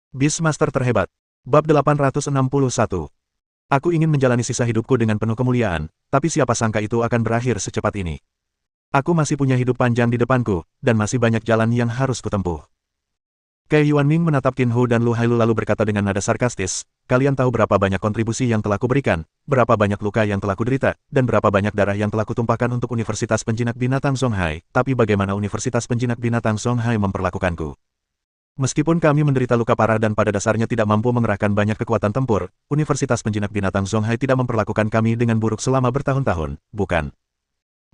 Beastmaster terhebat. Bab 861. Aku ingin menjalani sisa hidupku dengan penuh kemuliaan, tapi siapa sangka itu akan berakhir secepat ini. Aku masih punya hidup panjang di depanku, dan masih banyak jalan yang harus kutempuh. Kei Yuanming menatap Qin Hu dan Lu Hailu lalu berkata dengan nada sarkastis, kalian tahu berapa banyak kontribusi yang telah kuberikan, berapa banyak luka yang telah kuderita, dan berapa banyak darah yang telah kutumpahkan untuk Universitas Penjinak Binatang Zonghai, tapi bagaimana Universitas Penjinak Binatang Zonghai memperlakukanku? Meskipun kami menderita luka parah dan pada dasarnya tidak mampu mengerahkan banyak kekuatan tempur, Universitas Penjinak Binatang Zonghai tidak memperlakukan kami dengan buruk selama bertahun-tahun, bukan?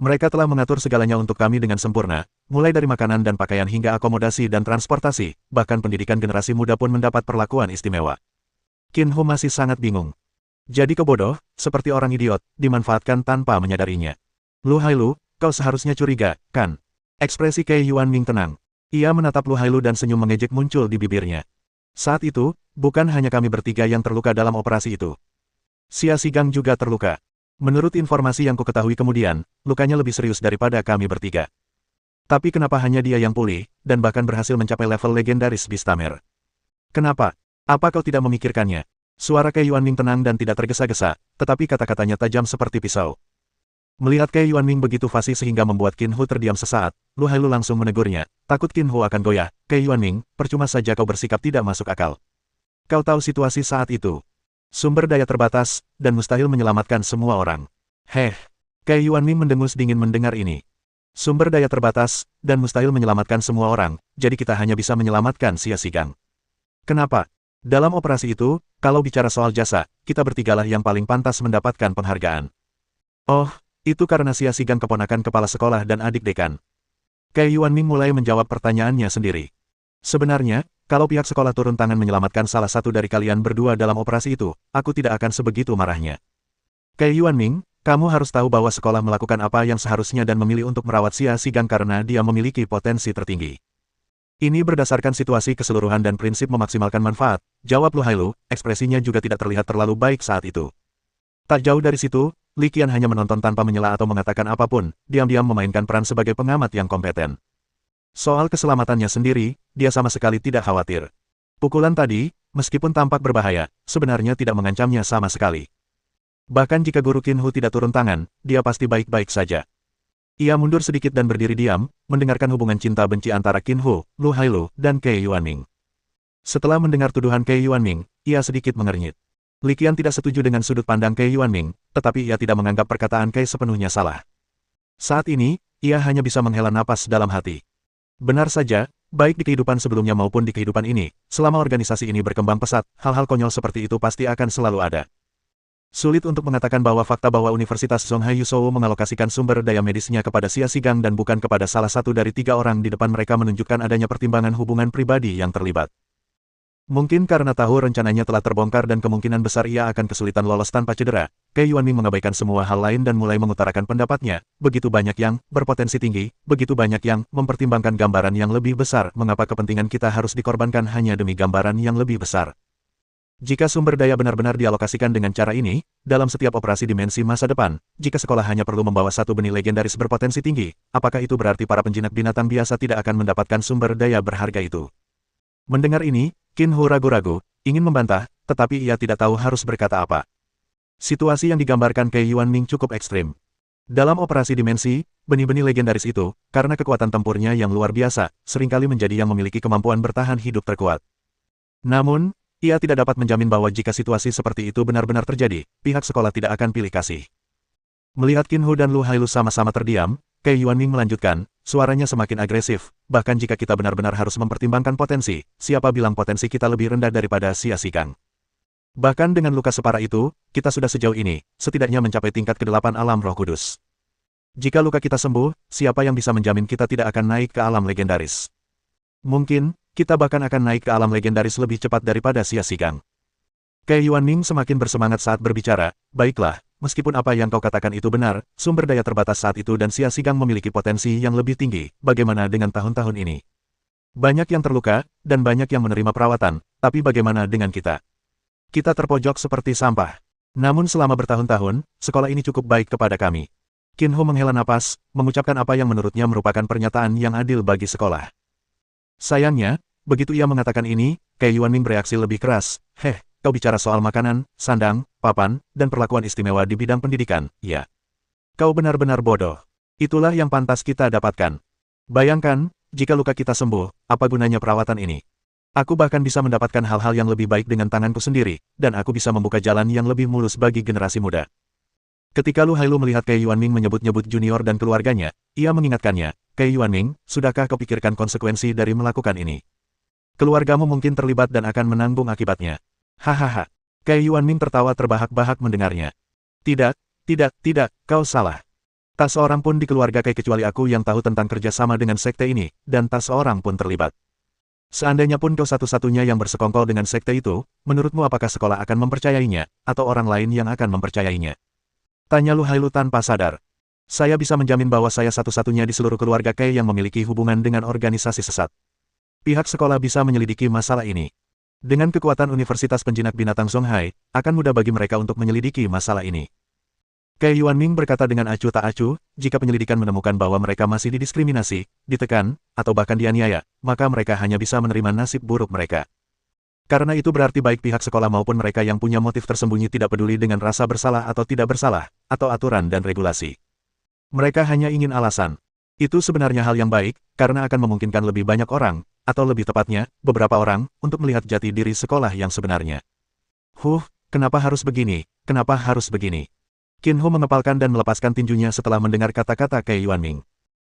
Mereka telah mengatur segalanya untuk kami dengan sempurna, mulai dari makanan dan pakaian hingga akomodasi dan transportasi, bahkan pendidikan generasi muda pun mendapat perlakuan istimewa. Qin Hu masih sangat bingung. Jadi kau bodoh, seperti orang idiot, dimanfaatkan tanpa menyadarinya. Lu Hailu, kau seharusnya curiga, kan? Ekspresi Kei Yuanming tenang. Ia menatap Lu Hailu dan senyum mengejek muncul di bibirnya. Saat itu, bukan hanya kami bertiga yang terluka dalam operasi itu. Xia Xigang juga terluka. Menurut informasi yang kuketahui kemudian, lukanya lebih serius daripada kami bertiga. Tapi kenapa hanya dia yang pulih, dan bahkan berhasil mencapai level legendaris Beastmaster? Kenapa? Apa kau tidak memikirkannya? Suara Kei Yuanming tenang dan tidak tergesa-gesa, tetapi kata-katanya tajam seperti pisau. Melihat Kei Yuanming begitu fasih sehingga membuat Qin Hu terdiam sesaat, Lu Hailu langsung menegurnya, takut Qin Hu akan goyah. Kei Yuanming, percuma saja kau bersikap tidak masuk akal. Kau tahu situasi saat itu. Sumber daya terbatas, dan mustahil menyelamatkan semua orang. Kei Yuanming mendengus dingin mendengar ini. Sumber daya terbatas, dan mustahil menyelamatkan semua orang, jadi kita hanya bisa menyelamatkan Xia Xigang. Kenapa? Dalam operasi itu, kalau bicara soal jasa, kita bertigalah yang paling pantas mendapatkan penghargaan. Oh, itu karena Xia Xigang keponakan kepala sekolah dan adik dekan. Kei Yuanming mulai menjawab pertanyaannya sendiri. Sebenarnya, kalau pihak sekolah turun tangan menyelamatkan salah satu dari kalian berdua dalam operasi itu, aku tidak akan sebegitu marahnya. Kei Yuanming, kamu harus tahu bahwa sekolah melakukan apa yang seharusnya dan memilih untuk merawat Xia Xigang karena dia memiliki potensi tertinggi. Ini berdasarkan situasi keseluruhan dan prinsip memaksimalkan manfaat, jawab Lu Hailu, ekspresinya juga tidak terlihat terlalu baik saat itu. Tak jauh dari situ, Li Qian hanya menonton tanpa menyela atau mengatakan apapun, diam-diam memainkan peran sebagai pengamat yang kompeten. Soal keselamatannya sendiri, dia sama sekali tidak khawatir. Pukulan tadi, meskipun tampak berbahaya, sebenarnya tidak mengancamnya sama sekali. Bahkan jika guru Qin Hu tidak turun tangan, dia pasti baik-baik saja. Ia mundur sedikit dan berdiri diam, mendengarkan hubungan cinta-benci antara Qin Hu, Lu Hailu, dan Kei Yuanming. Setelah mendengar tuduhan Kei Yuanming, ia sedikit mengernyit. Li Qian tidak setuju dengan sudut pandang Kei Yuanming, tetapi ia tidak menganggap perkataan Kei sepenuhnya salah. Saat ini, ia hanya bisa menghela napas dalam hati. Benar saja, baik di kehidupan sebelumnya maupun di kehidupan ini, selama organisasi ini berkembang pesat, hal-hal konyol seperti itu pasti akan selalu ada. Sulit untuk mengatakan bahwa fakta bahwa Universitas Zonghai Yuzhou mengalokasikan sumber daya medisnya kepada Xia Xigang dan bukan kepada salah satu dari 3 orang di depan mereka menunjukkan adanya pertimbangan hubungan pribadi yang terlibat. Mungkin karena tahu rencananya telah terbongkar dan kemungkinan besar ia akan kesulitan lolos tanpa cedera, Kei Yuanming mengabaikan semua hal lain dan mulai mengutarakan pendapatnya, begitu banyak yang berpotensi tinggi, begitu banyak yang mempertimbangkan gambaran yang lebih besar, mengapa kepentingan kita harus dikorbankan hanya demi gambaran yang lebih besar. Jika sumber daya benar-benar dialokasikan dengan cara ini, dalam setiap operasi dimensi masa depan, jika sekolah hanya perlu membawa satu benih legendaris berpotensi tinggi, apakah itu berarti para penjinak binatang biasa tidak akan mendapatkan sumber daya berharga itu? Mendengar ini, Qin Hu ragu-ragu, ingin membantah, tetapi ia tidak tahu harus berkata apa. Situasi yang digambarkan Kei Yuanming cukup ekstrim. Dalam operasi dimensi, benih-benih legendaris itu, karena kekuatan tempurnya yang luar biasa, seringkali menjadi yang memiliki kemampuan bertahan hidup terkuat. Namun, ia tidak dapat menjamin bahwa jika situasi seperti itu benar-benar terjadi, pihak sekolah tidak akan pilih kasih. Melihat Qin Hu dan Lu Hailu sama-sama terdiam, Kei Yuanming melanjutkan, suaranya semakin agresif, bahkan jika kita benar-benar harus mempertimbangkan potensi, siapa bilang potensi kita lebih rendah daripada Xia Xigang? Bahkan dengan luka separah itu, kita sudah sejauh ini, setidaknya mencapai tingkat ke-8 alam roh kudus. Jika luka kita sembuh, siapa yang bisa menjamin kita tidak akan naik ke alam legendaris? Mungkin, kita bahkan akan naik ke alam legendaris lebih cepat daripada Xia Xigang. Kei Yuanming semakin bersemangat saat berbicara, baiklah. Meskipun apa yang kau katakan itu benar, sumber daya terbatas saat itu dan Xia Xigang memiliki potensi yang lebih tinggi, bagaimana dengan tahun-tahun ini? Banyak yang terluka, dan banyak yang menerima perawatan, tapi bagaimana dengan kita? Kita terpojok seperti sampah. Namun selama bertahun-tahun, sekolah ini cukup baik kepada kami. Qin Hu menghela napas, mengucapkan apa yang menurutnya merupakan pernyataan yang adil bagi sekolah. Sayangnya, Begitu ia mengatakan ini, Kei Yuanming bereaksi lebih keras. Kau bicara soal makanan, sandang, papan, dan perlakuan istimewa di bidang pendidikan, ya. Kau benar-benar bodoh. Itulah yang pantas kita dapatkan. Bayangkan, jika luka kita sembuh, apa gunanya perawatan ini? Aku bahkan bisa mendapatkan hal-hal yang lebih baik dengan tanganku sendiri, dan aku bisa membuka jalan yang lebih mulus bagi generasi muda. Ketika Lu Hailu melihat Kei Yuanming menyebut-nyebut junior dan keluarganya, ia mengingatkannya, Kei Yuanming, sudahkah kau pikirkan konsekuensi dari melakukan ini? Keluargamu mungkin terlibat dan akan menanggung akibatnya. Hahaha. Kei Yuanming tertawa terbahak-bahak mendengarnya. Tidak, kau salah. Tak seorang pun di keluarga Kei kecuali aku yang tahu tentang kerjasama dengan sekte ini, dan tak seorang pun terlibat. Seandainya pun kau satu-satunya yang bersekongkol dengan sekte itu, menurutmu apakah sekolah akan mempercayainya, atau orang lain yang akan mempercayainya? Tanya Lu Hailu tanpa sadar. Saya bisa menjamin bahwa saya satu-satunya di seluruh keluarga Kei yang memiliki hubungan dengan organisasi sesat. Pihak sekolah bisa menyelidiki masalah ini. Dengan kekuatan Universitas Penjinak Binatang Songhai, akan mudah bagi mereka untuk menyelidiki masalah ini. Kei Yuanming berkata dengan acuh tak acuh, jika penyelidikan menemukan bahwa mereka masih didiskriminasi, ditekan, atau bahkan dianiaya, maka mereka hanya bisa menerima nasib buruk mereka. Karena itu berarti baik pihak sekolah maupun mereka yang punya motif tersembunyi tidak peduli dengan rasa bersalah atau tidak bersalah, atau aturan dan regulasi. Mereka hanya ingin alasan. Itu sebenarnya hal yang baik, karena akan memungkinkan lebih banyak orang, atau lebih tepatnya, beberapa orang, untuk melihat jati diri sekolah yang sebenarnya. Kenapa harus begini? Kenapa harus begini? Qin Ho mengepalkan dan melepaskan tinjunya setelah mendengar kata-kata Kei Yuanming.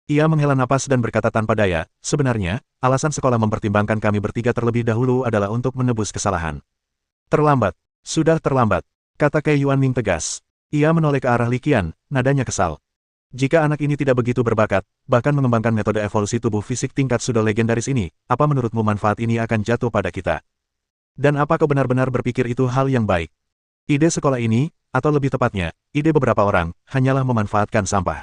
Ia menghela napas dan berkata tanpa daya, sebenarnya, alasan sekolah mempertimbangkan kami bertiga terlebih dahulu adalah untuk menebus kesalahan. Terlambat. Sudah terlambat. Kata Kei Yuanming tegas. Ia menoleh ke arah Li Qian, nadanya kesal. Jika anak ini tidak begitu berbakat, bahkan mengembangkan metode evolusi tubuh fisik tingkat sudah legendaris ini, apa menurutmu manfaat ini akan jatuh pada kita? Dan apa kau benar-benar berpikir itu hal yang baik? Ide sekolah ini, atau lebih tepatnya, ide beberapa orang, hanyalah memanfaatkan sampah.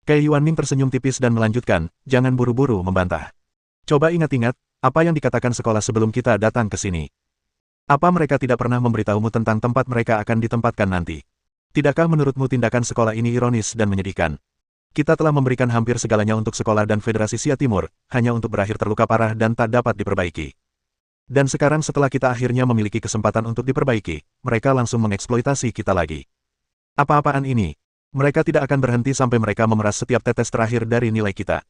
Kei Yuanming tersenyum tipis dan melanjutkan, jangan buru-buru membantah. Coba ingat-ingat, apa yang dikatakan sekolah sebelum kita datang ke sini. Apa mereka tidak pernah memberitahumu tentang tempat mereka akan ditempatkan nanti? Tidakkah menurutmu tindakan sekolah ini ironis dan menyedihkan? Kita telah memberikan hampir segalanya untuk sekolah dan Federasi Sia Timur, hanya untuk berakhir terluka parah dan tak dapat diperbaiki. Dan sekarang setelah kita akhirnya memiliki kesempatan untuk diperbaiki, mereka langsung mengeksploitasi kita lagi. Apa-apaan ini? Mereka tidak akan berhenti sampai mereka memeras setiap tetes terakhir dari nilai kita.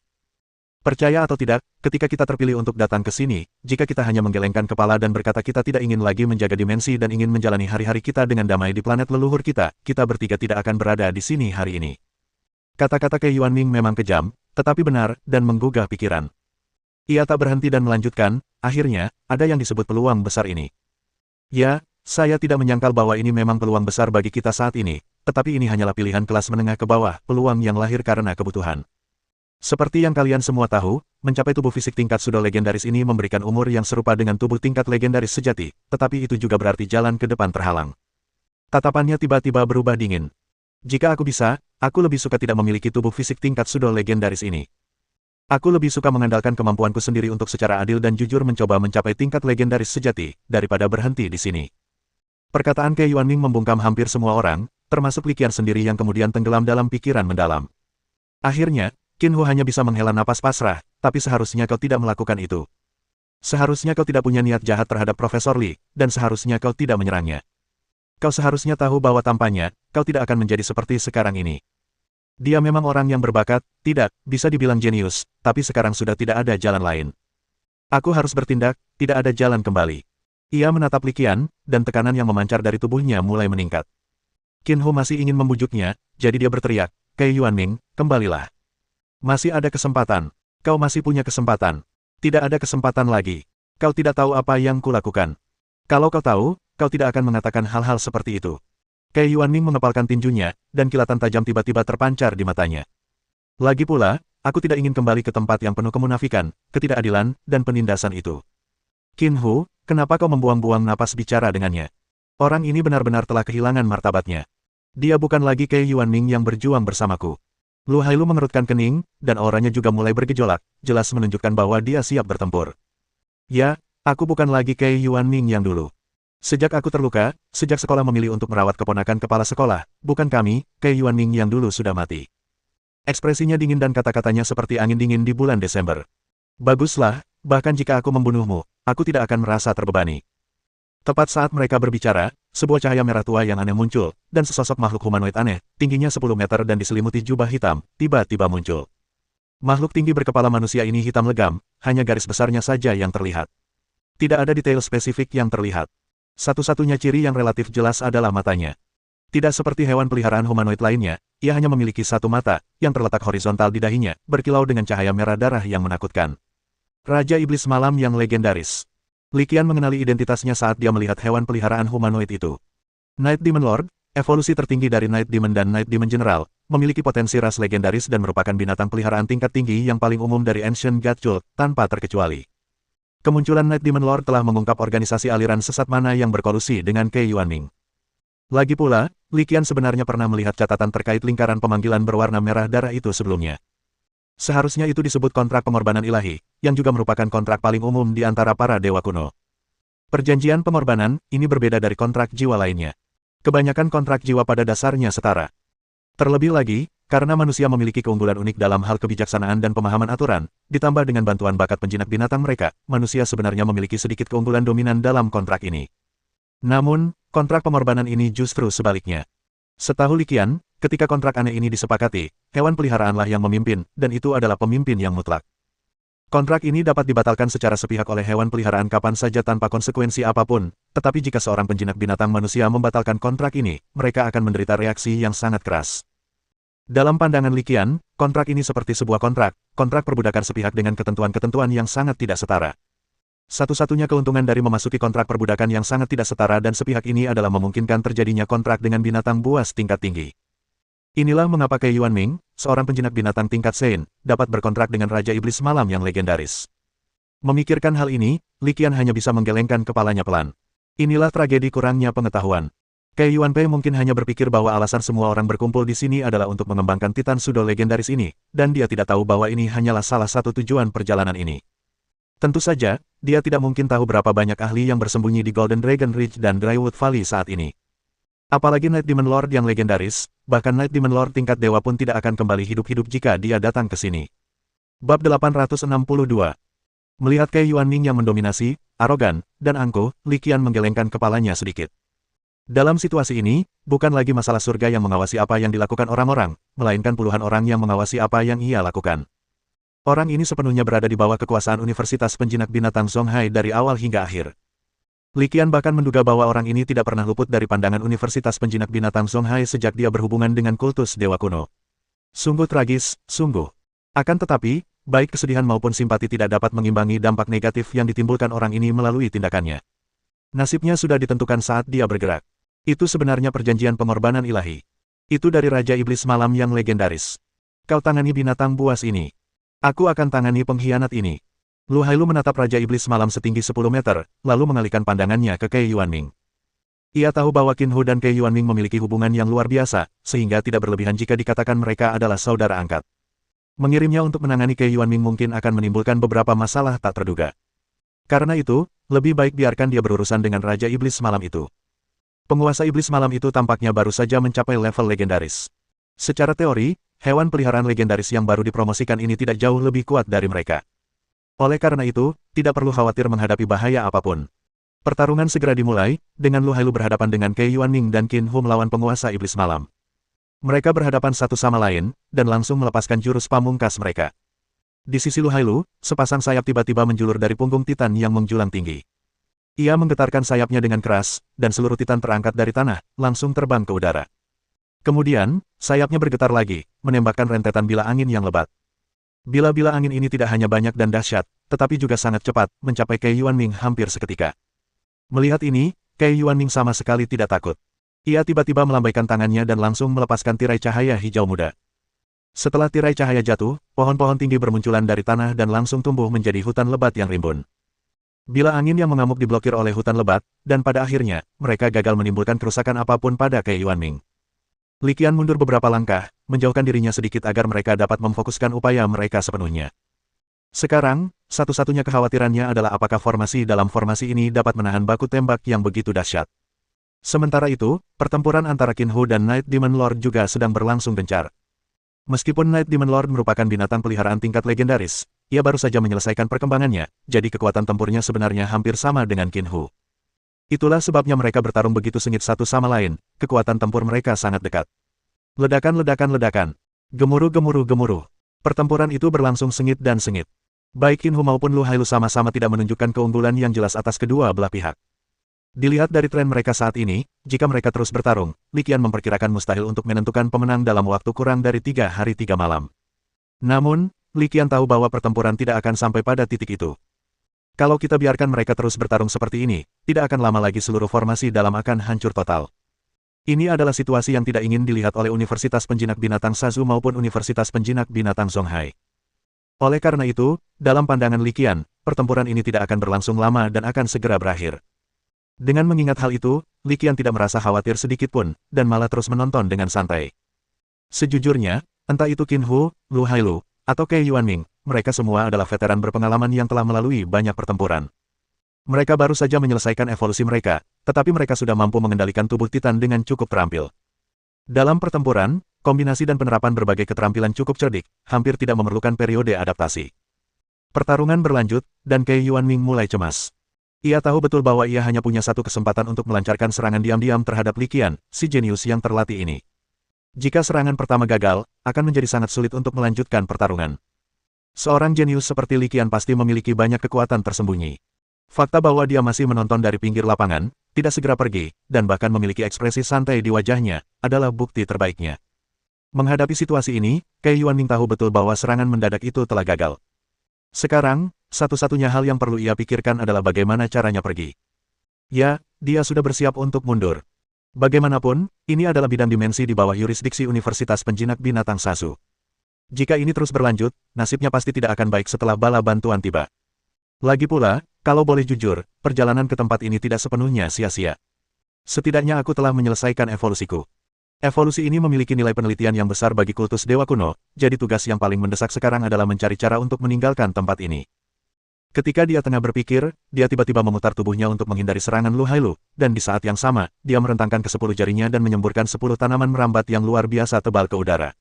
Percaya atau tidak, ketika kita terpilih untuk datang ke sini, jika kita hanya menggelengkan kepala dan berkata kita tidak ingin lagi menjaga dimensi dan ingin menjalani hari-hari kita dengan damai di planet leluhur kita, kita bertiga tidak akan berada di sini hari ini. Kata-kata Kei Yuanming memang kejam, tetapi benar, dan menggugah pikiran. Ia tak berhenti dan melanjutkan, akhirnya, ada yang disebut peluang besar ini. Ya, saya tidak menyangkal bahwa ini memang peluang besar bagi kita saat ini, tetapi ini hanyalah pilihan kelas menengah ke bawah, peluang yang lahir karena kebutuhan. Seperti yang kalian semua tahu, mencapai tubuh fisik tingkat sudah legendaris ini memberikan umur yang serupa dengan tubuh tingkat legendaris sejati, tetapi itu juga berarti jalan ke depan terhalang. Tatapannya tiba-tiba berubah dingin. Jika aku bisa, aku lebih suka tidak memiliki tubuh fisik tingkat sudah legendaris ini. Aku lebih suka mengandalkan kemampuanku sendiri untuk secara adil dan jujur mencoba mencapai tingkat legendaris sejati, daripada berhenti di sini. Perkataan Kei Yuanming membungkam hampir semua orang, termasuk Li Qian sendiri yang kemudian tenggelam dalam pikiran mendalam. Akhirnya, Qin Ho hanya bisa menghela napas pasrah, tapi seharusnya kau tidak melakukan itu. Seharusnya kau tidak punya niat jahat terhadap Profesor Li, dan seharusnya kau tidak menyerangnya. Kau seharusnya tahu bahwa tanpanya, kau tidak akan menjadi seperti sekarang ini. Dia memang orang yang berbakat, tidak, bisa dibilang jenius, tapi sekarang sudah tidak ada jalan lain. Aku harus bertindak, tidak ada jalan kembali. Ia menatap Li Qian, dan tekanan yang memancar dari tubuhnya mulai meningkat. Qin Ho masih ingin membujuknya, jadi dia berteriak, Kei Yuanming, kembalilah. Masih ada kesempatan. Kau masih punya kesempatan. Tidak ada kesempatan lagi. Kau tidak tahu apa yang kulakukan. Kalau kau tahu, kau tidak akan mengatakan hal-hal seperti itu. Kei Yuanming mengepalkan tinjunya, dan kilatan tajam tiba-tiba terpancar di matanya. Lagi pula, aku tidak ingin kembali ke tempat yang penuh kemunafikan, ketidakadilan, dan penindasan itu. Qin Ho, kenapa kau membuang-buang napas bicara dengannya? Orang ini benar-benar telah kehilangan martabatnya. Dia bukan lagi Kei Yuanming yang berjuang bersamaku. Lu Hailu mengerutkan kening, dan auranya juga mulai bergejolak, jelas menunjukkan bahwa dia siap bertempur. Ya, aku bukan lagi Kei Yuanming yang dulu. Sejak aku terluka, sejak sekolah memilih untuk merawat keponakan kepala sekolah, bukan kami, Kei Yuanming yang dulu sudah mati. Ekspresinya dingin dan kata-katanya seperti angin dingin di bulan Desember. Baguslah, bahkan jika aku membunuhmu, aku tidak akan merasa terbebani. Tepat saat mereka berbicara, sebuah cahaya merah tua yang aneh muncul, dan sesosok makhluk humanoid aneh, tingginya 10 meter dan diselimuti jubah hitam, tiba-tiba muncul. Makhluk tinggi berkepala manusia ini hitam legam, hanya garis besarnya saja yang terlihat. Tidak ada detail spesifik yang terlihat. Satu-satunya ciri yang relatif jelas adalah matanya. Tidak seperti hewan peliharaan humanoid lainnya, ia hanya memiliki satu mata, yang terletak horizontal di dahinya, berkilau dengan cahaya merah darah yang menakutkan. Raja Iblis Malam yang legendaris. Li Qian mengenali identitasnya saat dia melihat hewan peliharaan humanoid itu. Night Demon Lord, evolusi tertinggi dari Night Demon dan Night Demon General, memiliki potensi ras legendaris dan merupakan binatang peliharaan tingkat tinggi yang paling umum dari Ancient God Cult, tanpa terkecuali. Kemunculan Night Demon Lord telah mengungkap organisasi aliran sesat mana yang berkolusi dengan Ke Yuanming. Lagi pula, Li Qian sebenarnya pernah melihat catatan terkait lingkaran pemanggilan berwarna merah darah itu sebelumnya. Seharusnya itu disebut kontrak pengorbanan ilahi, yang juga merupakan kontrak paling umum di antara para dewa kuno. Perjanjian pengorbanan, ini berbeda dari kontrak jiwa lainnya. Kebanyakan kontrak jiwa pada dasarnya setara. Terlebih lagi, karena manusia memiliki keunggulan unik dalam hal kebijaksanaan dan pemahaman aturan, ditambah dengan bantuan bakat penjinak binatang mereka, manusia sebenarnya memiliki sedikit keunggulan dominan dalam kontrak ini. Namun, kontrak pengorbanan ini justru sebaliknya. Setahu Li Qian, ketika kontrak aneh ini disepakati, hewan peliharaanlah yang memimpin, dan itu adalah pemimpin yang mutlak. Kontrak ini dapat dibatalkan secara sepihak oleh hewan peliharaan kapan saja tanpa konsekuensi apapun, tetapi jika seorang penjinak binatang manusia membatalkan kontrak ini, mereka akan menderita reaksi yang sangat keras. Dalam pandangan Li Qian, kontrak ini seperti sebuah kontrak perbudakan sepihak dengan ketentuan-ketentuan yang sangat tidak setara. Satu-satunya keuntungan dari memasuki kontrak perbudakan yang sangat tidak setara dan sepihak ini adalah memungkinkan terjadinya kontrak dengan binatang buas tingkat tinggi. Inilah mengapa Ke Yuanming, seorang penjinak binatang tingkat Sein, dapat berkontrak dengan Raja Iblis Malam yang legendaris. Memikirkan hal ini, Li Qian hanya bisa menggelengkan kepalanya pelan. Inilah tragedi kurangnya pengetahuan. Ke Yuanpei mungkin hanya berpikir bahwa alasan semua orang berkumpul di sini adalah untuk mengembangkan Titan Pseudo legendaris ini, dan dia tidak tahu bahwa ini hanyalah salah satu tujuan perjalanan ini. Tentu saja, dia tidak mungkin tahu berapa banyak ahli yang bersembunyi di Golden Dragon Ridge dan Drywood Valley saat ini. Apalagi Night Demon Lord yang legendaris, bahkan Night Demon Lord tingkat dewa pun tidak akan kembali hidup-hidup jika dia datang ke sini. Bab 862. Melihat Ke Yuanming yang mendominasi, arogan, dan angkuh, Li Qian menggelengkan kepalanya sedikit. Dalam situasi ini, bukan lagi masalah surga yang mengawasi apa yang dilakukan orang-orang, melainkan puluhan orang yang mengawasi apa yang ia lakukan. Orang ini sepenuhnya berada di bawah kekuasaan Universitas Penjinak Binatang Songhai dari awal hingga akhir. Li Qian bahkan menduga bahwa orang ini tidak pernah luput dari pandangan Universitas Penjinak Binatang Songhai sejak dia berhubungan dengan kultus dewa kuno. Sungguh tragis, sungguh. Akan tetapi, baik kesedihan maupun simpati tidak dapat mengimbangi dampak negatif yang ditimbulkan orang ini melalui tindakannya. Nasibnya sudah ditentukan saat dia bergerak. Itu sebenarnya perjanjian pengorbanan ilahi. Itu dari Raja Iblis Malam yang legendaris. Kau tangani binatang buas ini. Aku akan tangani pengkhianat ini. Lu Hailu menatap Raja Iblis Malam setinggi 10 meter, lalu mengalihkan pandangannya ke Ke Yuanming. Ia tahu bahwa Qin Hu dan Ke Yuanming memiliki hubungan yang luar biasa, sehingga tidak berlebihan jika dikatakan mereka adalah saudara angkat. Mengirimnya untuk menangani Ke Yuanming mungkin akan menimbulkan beberapa masalah tak terduga. Karena itu, lebih baik biarkan dia berurusan dengan Raja Iblis Malam itu. Penguasa Iblis Malam itu tampaknya baru saja mencapai level legendaris. Secara teori, hewan peliharaan legendaris yang baru dipromosikan ini tidak jauh lebih kuat dari mereka. Oleh karena itu, tidak perlu khawatir menghadapi bahaya apapun. Pertarungan segera dimulai, dengan Lu Hailu berhadapan dengan Ke Yuanming dan Qin Hu melawan penguasa Iblis Malam. Mereka berhadapan satu sama lain, dan langsung melepaskan jurus pamungkas mereka. Di sisi Lu Hailu, sepasang sayap tiba-tiba menjulur dari punggung Titan yang menjulang tinggi. Ia menggetarkan sayapnya dengan keras, dan seluruh Titan terangkat dari tanah, langsung terbang ke udara. Kemudian, sayapnya bergetar lagi, menembakkan rentetan bila angin yang lebat. Bila-bila angin ini tidak hanya banyak dan dahsyat, tetapi juga sangat cepat, mencapai Ke Yuanming hampir seketika. Melihat ini, Ke Yuanming sama sekali tidak takut. Ia tiba-tiba melambaikan tangannya dan langsung melepaskan tirai cahaya hijau muda. Setelah tirai cahaya jatuh, pohon-pohon tinggi bermunculan dari tanah dan langsung tumbuh menjadi hutan lebat yang rimbun. Bila angin yang mengamuk diblokir oleh hutan lebat, dan pada akhirnya, mereka gagal menimbulkan kerusakan apapun pada Ke Yuanming. Li Qian mundur beberapa langkah, menjauhkan dirinya sedikit agar mereka dapat memfokuskan upaya mereka sepenuhnya. Sekarang, satu-satunya kekhawatirannya adalah apakah formasi dalam formasi ini dapat menahan baku tembak yang begitu dahsyat. Sementara itu, pertempuran antara Qin Hu dan Night Demon Lord juga sedang berlangsung gencar. Meskipun Night Demon Lord merupakan binatang peliharaan tingkat legendaris, ia baru saja menyelesaikan perkembangannya, jadi kekuatan tempurnya sebenarnya hampir sama dengan Qin Hu. Itulah sebabnya mereka bertarung begitu sengit satu sama lain, kekuatan tempur mereka sangat dekat. Ledakan. Gemuruh. Pertempuran itu berlangsung sengit dan sengit. Baik Qin Hu maupun Lu Hailu sama-sama tidak menunjukkan keunggulan yang jelas atas kedua belah pihak. Dilihat dari tren mereka saat ini, jika mereka terus bertarung, Li Qian memperkirakan mustahil untuk menentukan pemenang dalam waktu kurang dari 3 hari 3 malam. Namun, Li Qian tahu bahwa pertempuran tidak akan sampai pada titik itu. Kalau kita biarkan mereka terus bertarung seperti ini, tidak akan lama lagi seluruh formasi dalam akan hancur total. Ini adalah situasi yang tidak ingin dilihat oleh Universitas Penjinak Binatang Sazu maupun Universitas Penjinak Binatang Zonghai. Oleh karena itu, dalam pandangan Li Qian, pertempuran ini tidak akan berlangsung lama dan akan segera berakhir. Dengan mengingat hal itu, Li Qian tidak merasa khawatir sedikit pun, dan malah terus menonton dengan santai. Sejujurnya, entah itu Qin Hu, Lu Hailu, atau Kei Yuanming, mereka semua adalah veteran berpengalaman yang telah melalui banyak pertempuran. Mereka baru saja menyelesaikan evolusi mereka, tetapi mereka sudah mampu mengendalikan tubuh Titan dengan cukup terampil. Dalam pertempuran, kombinasi dan penerapan berbagai keterampilan cukup cerdik, hampir tidak memerlukan periode adaptasi. Pertarungan berlanjut, dan Kei Yuanming mulai cemas. Ia tahu betul bahwa ia hanya punya satu kesempatan untuk melancarkan serangan diam-diam terhadap Li Qian, si jenius yang terlatih ini. Jika serangan pertama gagal, akan menjadi sangat sulit untuk melanjutkan pertarungan. Seorang jenius seperti Li Qian pasti memiliki banyak kekuatan tersembunyi. Fakta bahwa dia masih menonton dari pinggir lapangan, tidak segera pergi, dan bahkan memiliki ekspresi santai di wajahnya, adalah bukti terbaiknya. Menghadapi situasi ini, Kei Yuanming tahu betul bahwa serangan mendadak itu telah gagal. Sekarang, satu-satunya hal yang perlu ia pikirkan adalah bagaimana caranya pergi. Ya, dia sudah bersiap untuk mundur. Bagaimanapun, ini adalah bidang dimensi di bawah yurisdiksi Universitas Penjinak Binatang Sazu. Jika ini terus berlanjut, nasibnya pasti tidak akan baik setelah bala bantuan tiba. Lagi pula, kalau boleh jujur, perjalanan ke tempat ini tidak sepenuhnya sia-sia. Setidaknya aku telah menyelesaikan evolusiku. Evolusi ini memiliki nilai penelitian yang besar bagi kultus Dewa Kuno, jadi tugas yang paling mendesak sekarang adalah mencari cara untuk meninggalkan tempat ini. Ketika dia tengah berpikir, dia tiba-tiba memutar tubuhnya untuk menghindari serangan Lu Hailu, dan di saat yang sama, dia merentangkan ke-10 jarinya dan menyemburkan 10 tanaman merambat yang luar biasa tebal ke udara.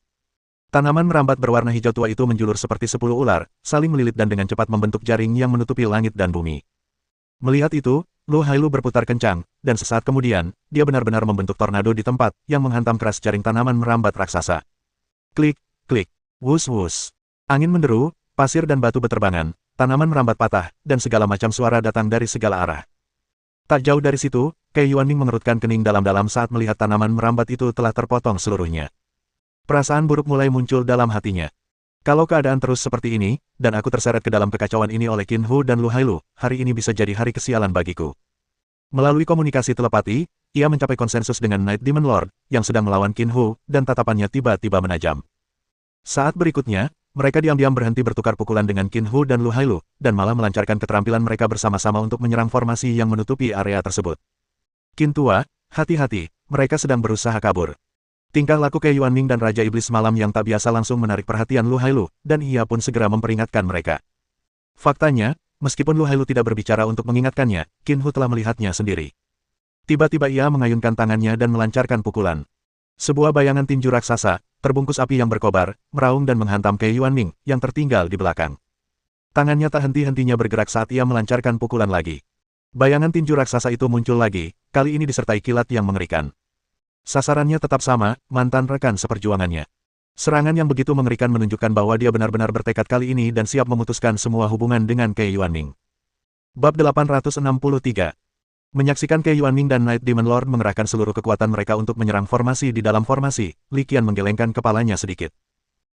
Tanaman merambat berwarna hijau tua itu menjulur seperti 10 ular, saling melilit dan dengan cepat membentuk jaring yang menutupi langit dan bumi. Melihat itu, Lu Hailu berputar kencang, dan sesaat kemudian, dia benar-benar membentuk tornado di tempat, yang menghantam keras jaring tanaman merambat raksasa. Klik, klik, wus. Angin menderu, pasir dan batu beterbangan, tanaman merambat patah, dan segala macam suara datang dari segala arah. Tak jauh dari situ, Kei Yuanming mengerutkan kening dalam-dalam saat melihat tanaman merambat itu telah terpotong seluruhnya. Perasaan buruk mulai muncul dalam hatinya. Kalau keadaan terus seperti ini, dan aku terseret ke dalam kekacauan ini oleh Qin Hu dan Lu Hailu, hari ini bisa jadi hari kesialan bagiku. Melalui komunikasi telepati, ia mencapai konsensus dengan Night Demon Lord, yang sedang melawan Qin Hu, dan tatapannya tiba-tiba menajam. Saat berikutnya, mereka diam-diam berhenti bertukar pukulan dengan Qin Hu dan Lu Hailu, dan malah melancarkan keterampilan mereka bersama-sama untuk menyerang formasi yang menutupi area tersebut. Qin Tua, hati-hati, mereka sedang berusaha kabur. Tingkah laku Kei Yuanming dan Raja Iblis Malam yang tak biasa langsung menarik perhatian Lu Hailu, dan ia pun segera memperingatkan mereka. Faktanya, meskipun Lu Hailu tidak berbicara untuk mengingatkannya, Qin Hu telah melihatnya sendiri. Tiba-tiba ia mengayunkan tangannya dan melancarkan pukulan. Sebuah bayangan tinju raksasa, terbungkus api yang berkobar, meraung dan menghantam Kei Yuanming, yang tertinggal di belakang. Tangannya tak henti-hentinya bergerak saat ia melancarkan pukulan lagi. Bayangan tinju raksasa itu muncul lagi, kali ini disertai kilat yang mengerikan. Sasarannya tetap sama, mantan rekan seperjuangannya. Serangan yang begitu mengerikan menunjukkan bahwa dia benar-benar bertekad kali ini dan siap memutuskan semua hubungan dengan Kei Yuanming. Bab 863. Menyaksikan Kei Yuanming dan Night Demon Lord mengerahkan seluruh kekuatan mereka untuk menyerang formasi di dalam formasi, Li Qian menggelengkan kepalanya sedikit.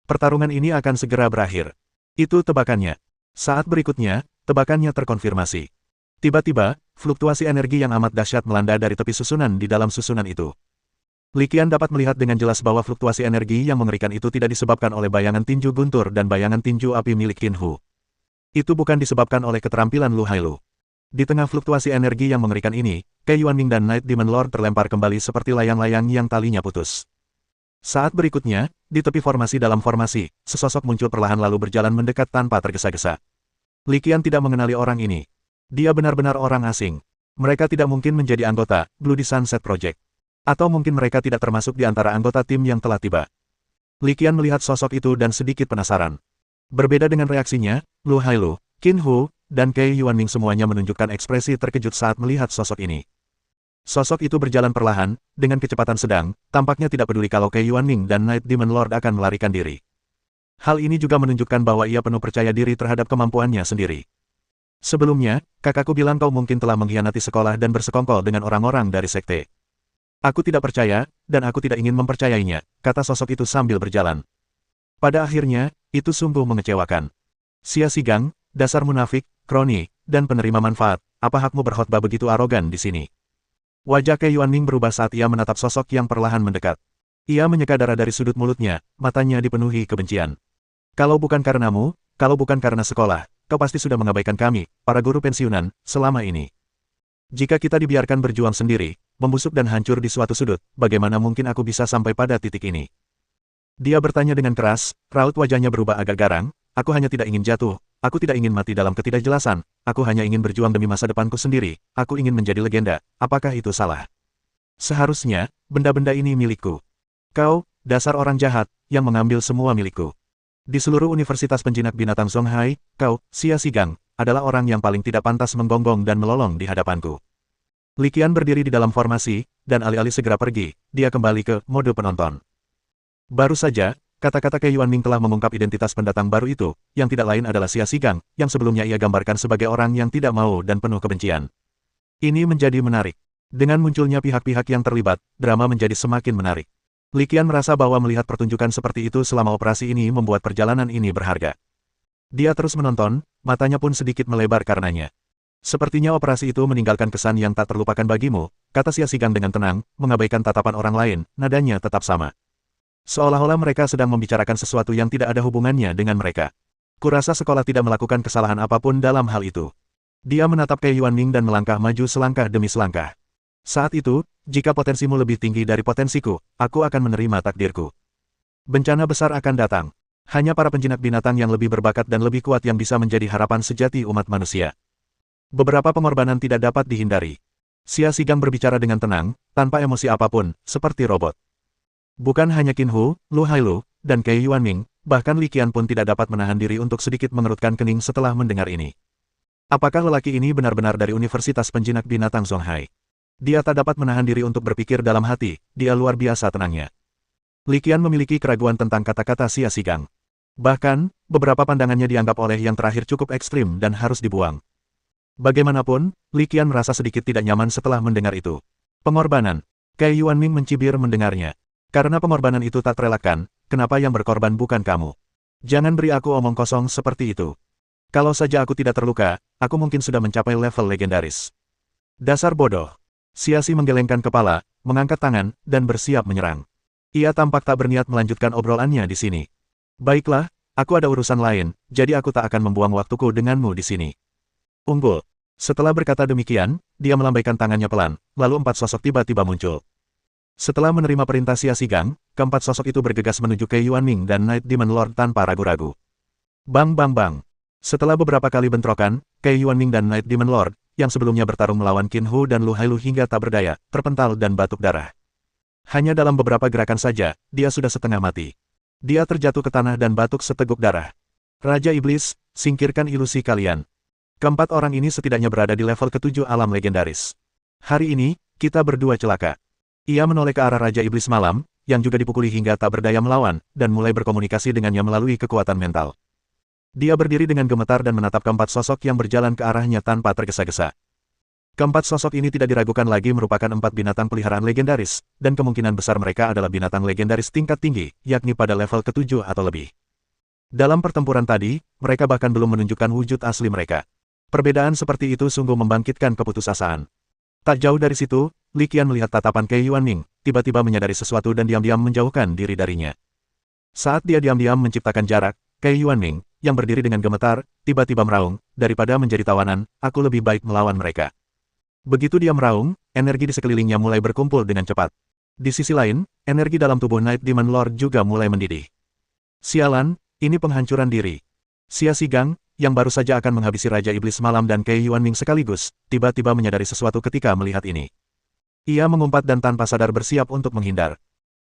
Pertarungan ini akan segera berakhir. Itu tebakannya. Saat berikutnya, tebakannya terkonfirmasi. Tiba-tiba, fluktuasi energi yang amat dahsyat melanda dari tepi susunan di dalam susunan itu. Li Qian dapat melihat dengan jelas bahwa fluktuasi energi yang mengerikan itu tidak disebabkan oleh bayangan tinju guntur dan bayangan tinju api milik Qin Hu. Itu bukan disebabkan oleh keterampilan Lu Hailu. Di tengah fluktuasi energi yang mengerikan ini, Kei Yuanming dan Night Demon Lord terlempar kembali seperti layang-layang yang talinya putus. Saat berikutnya, di tepi formasi dalam formasi, sesosok muncul perlahan lalu berjalan mendekat tanpa tergesa-gesa. Li Qian tidak mengenali orang ini. Dia benar-benar orang asing. Mereka tidak mungkin menjadi anggota Bloody Sunset Project. Atau mungkin mereka tidak termasuk di antara anggota tim yang telah tiba. Li Qian melihat sosok itu dan sedikit penasaran. Berbeda dengan reaksinya, Lu Hailu, Qin Hu, dan Kei Yuanming semuanya menunjukkan ekspresi terkejut saat melihat sosok ini. Sosok itu berjalan perlahan, dengan kecepatan sedang, tampaknya tidak peduli kalau Kei Yuanming dan Night Demon Lord akan melarikan diri. Hal ini juga menunjukkan bahwa ia penuh percaya diri terhadap kemampuannya sendiri. Sebelumnya, kakakku bilang kau mungkin telah mengkhianati sekolah dan bersekongkol dengan orang-orang dari sekte. Aku tidak percaya, dan aku tidak ingin mempercayainya, kata sosok itu sambil berjalan. Pada akhirnya, itu sungguh mengecewakan. Xia Xigang, dasar munafik, kroni, dan penerima manfaat, apa hakmu berkhotbah begitu arogan di sini? Wajah Kei Yuanming berubah saat ia menatap sosok yang perlahan mendekat. Ia menyeka darah dari sudut mulutnya, matanya dipenuhi kebencian. Kalau bukan karenamu, kalau bukan karena sekolah, kau pasti sudah mengabaikan kami, para guru pensiunan, selama ini. Jika kita dibiarkan berjuang sendiri, membusuk dan hancur di suatu sudut, bagaimana mungkin aku bisa sampai pada titik ini? Dia bertanya dengan keras, raut wajahnya berubah agak garang, aku hanya tidak ingin jatuh, aku tidak ingin mati dalam ketidakjelasan, aku hanya ingin berjuang demi masa depanku sendiri, aku ingin menjadi legenda, apakah itu salah? Seharusnya, benda-benda ini milikku. Kau, dasar orang jahat, yang mengambil semua milikku. Di seluruh Universitas Penjinak Binatang Songhai, kau, Xia Xigang, adalah orang yang paling tidak pantas menggonggong dan melolong di hadapanku. Li Qian berdiri di dalam formasi, dan alih-alih segera pergi, dia kembali ke mode penonton. Baru saja, kata-kata Kei Yuanming telah mengungkap identitas pendatang baru itu, yang tidak lain adalah Xia Xigang, yang sebelumnya ia gambarkan sebagai orang yang tidak mau dan penuh kebencian. Ini menjadi menarik. Dengan munculnya pihak-pihak yang terlibat, drama menjadi semakin menarik. Li Qian merasa bahwa melihat pertunjukan seperti itu selama operasi ini membuat perjalanan ini berharga. Dia terus menonton, matanya pun sedikit melebar karenanya. Sepertinya operasi itu meninggalkan kesan yang tak terlupakan bagimu, kata Xia Xigang dengan tenang, mengabaikan tatapan orang lain, nadanya tetap sama. Seolah-olah mereka sedang membicarakan sesuatu yang tidak ada hubungannya dengan mereka. Kurasa sekolah tidak melakukan kesalahan apapun dalam hal itu. Dia menatap Kei Yuanming dan melangkah maju selangkah demi selangkah. Saat itu, jika potensimu lebih tinggi dari potensiku, aku akan menerima takdirku. Bencana besar akan datang. Hanya para penjinak binatang yang lebih berbakat dan lebih kuat yang bisa menjadi harapan sejati umat manusia. Beberapa pengorbanan tidak dapat dihindari. Xia Xigang berbicara dengan tenang, tanpa emosi apapun, seperti robot. Bukan hanya Qin Hu, Lu Hailu, dan Kei Yuanming, bahkan Li Qian pun tidak dapat menahan diri untuk sedikit mengerutkan kening setelah mendengar ini. Apakah lelaki ini benar-benar dari Universitas Penjinak Binatang Songhai? Dia tak dapat menahan diri untuk berpikir dalam hati, dia luar biasa tenangnya. Li Qian memiliki keraguan tentang kata-kata Xia Xigang. Bahkan, beberapa pandangannya dianggap oleh yang terakhir cukup ekstrim dan harus dibuang. Bagaimanapun, Li Qian merasa sedikit tidak nyaman setelah mendengar itu. Pengorbanan. Kei Yuanming mencibir mendengarnya. Karena pengorbanan itu tak terelakkan, kenapa yang berkorban bukan kamu? Jangan beri aku omong kosong seperti itu. Kalau saja aku tidak terluka, aku mungkin sudah mencapai level legendaris. Dasar bodoh. Xia Xi menggelengkan kepala, mengangkat tangan, dan bersiap menyerang. Ia tampak tak berniat melanjutkan obrolannya di sini. Baiklah, aku ada urusan lain, jadi aku tak akan membuang waktuku denganmu di sini. Unggul. Setelah berkata demikian, dia melambaikan tangannya pelan, lalu 4 sosok tiba-tiba muncul. Setelah menerima perintah Xia Xigang, keempat sosok itu bergegas menuju Kei Yuanming dan Night Demon Lord tanpa ragu-ragu. Bang bang bang. Setelah beberapa kali bentrokan, Kei Yuanming dan Night Demon Lord, yang sebelumnya bertarung melawan Qin Hu dan Lu Hailu hingga tak berdaya, terpental dan batuk darah. Hanya dalam beberapa gerakan saja, dia sudah setengah mati. Dia terjatuh ke tanah dan batuk seteguk darah. Raja Iblis, singkirkan ilusi kalian. Keempat orang ini setidaknya berada di level ke-7 alam legendaris. Hari ini, kita berdua celaka. Ia menoleh ke arah Raja Iblis Malam, yang juga dipukuli hingga tak berdaya melawan, dan mulai berkomunikasi dengannya melalui kekuatan mental. Dia berdiri dengan gemetar dan menatap keempat sosok yang berjalan ke arahnya tanpa tergesa-gesa. Keempat sosok ini tidak diragukan lagi merupakan 4 binatang peliharaan legendaris, dan kemungkinan besar mereka adalah binatang legendaris tingkat tinggi, yakni pada level ke-7 atau lebih. Dalam pertempuran tadi, mereka bahkan belum menunjukkan wujud asli mereka. Perbedaan seperti itu sungguh membangkitkan keputusasaan. Tak jauh dari situ, Li Qian melihat tatapan Kei Yuanming, tiba-tiba menyadari sesuatu dan diam-diam menjauhkan diri darinya. Saat dia diam-diam menciptakan jarak, Kei Yuanming, yang berdiri dengan gemetar, tiba-tiba meraung, daripada menjadi tawanan, aku lebih baik melawan mereka. Begitu dia meraung, energi di sekelilingnya mulai berkumpul dengan cepat. Di sisi lain, energi dalam tubuh Night Demon Lord juga mulai mendidih. Sialan, ini penghancuran diri. Xia Xigang, yang baru saja akan menghabisi Raja Iblis Malam dan Kei Yuanming sekaligus, tiba-tiba menyadari sesuatu ketika melihat ini. Ia mengumpat dan tanpa sadar bersiap untuk menghindar.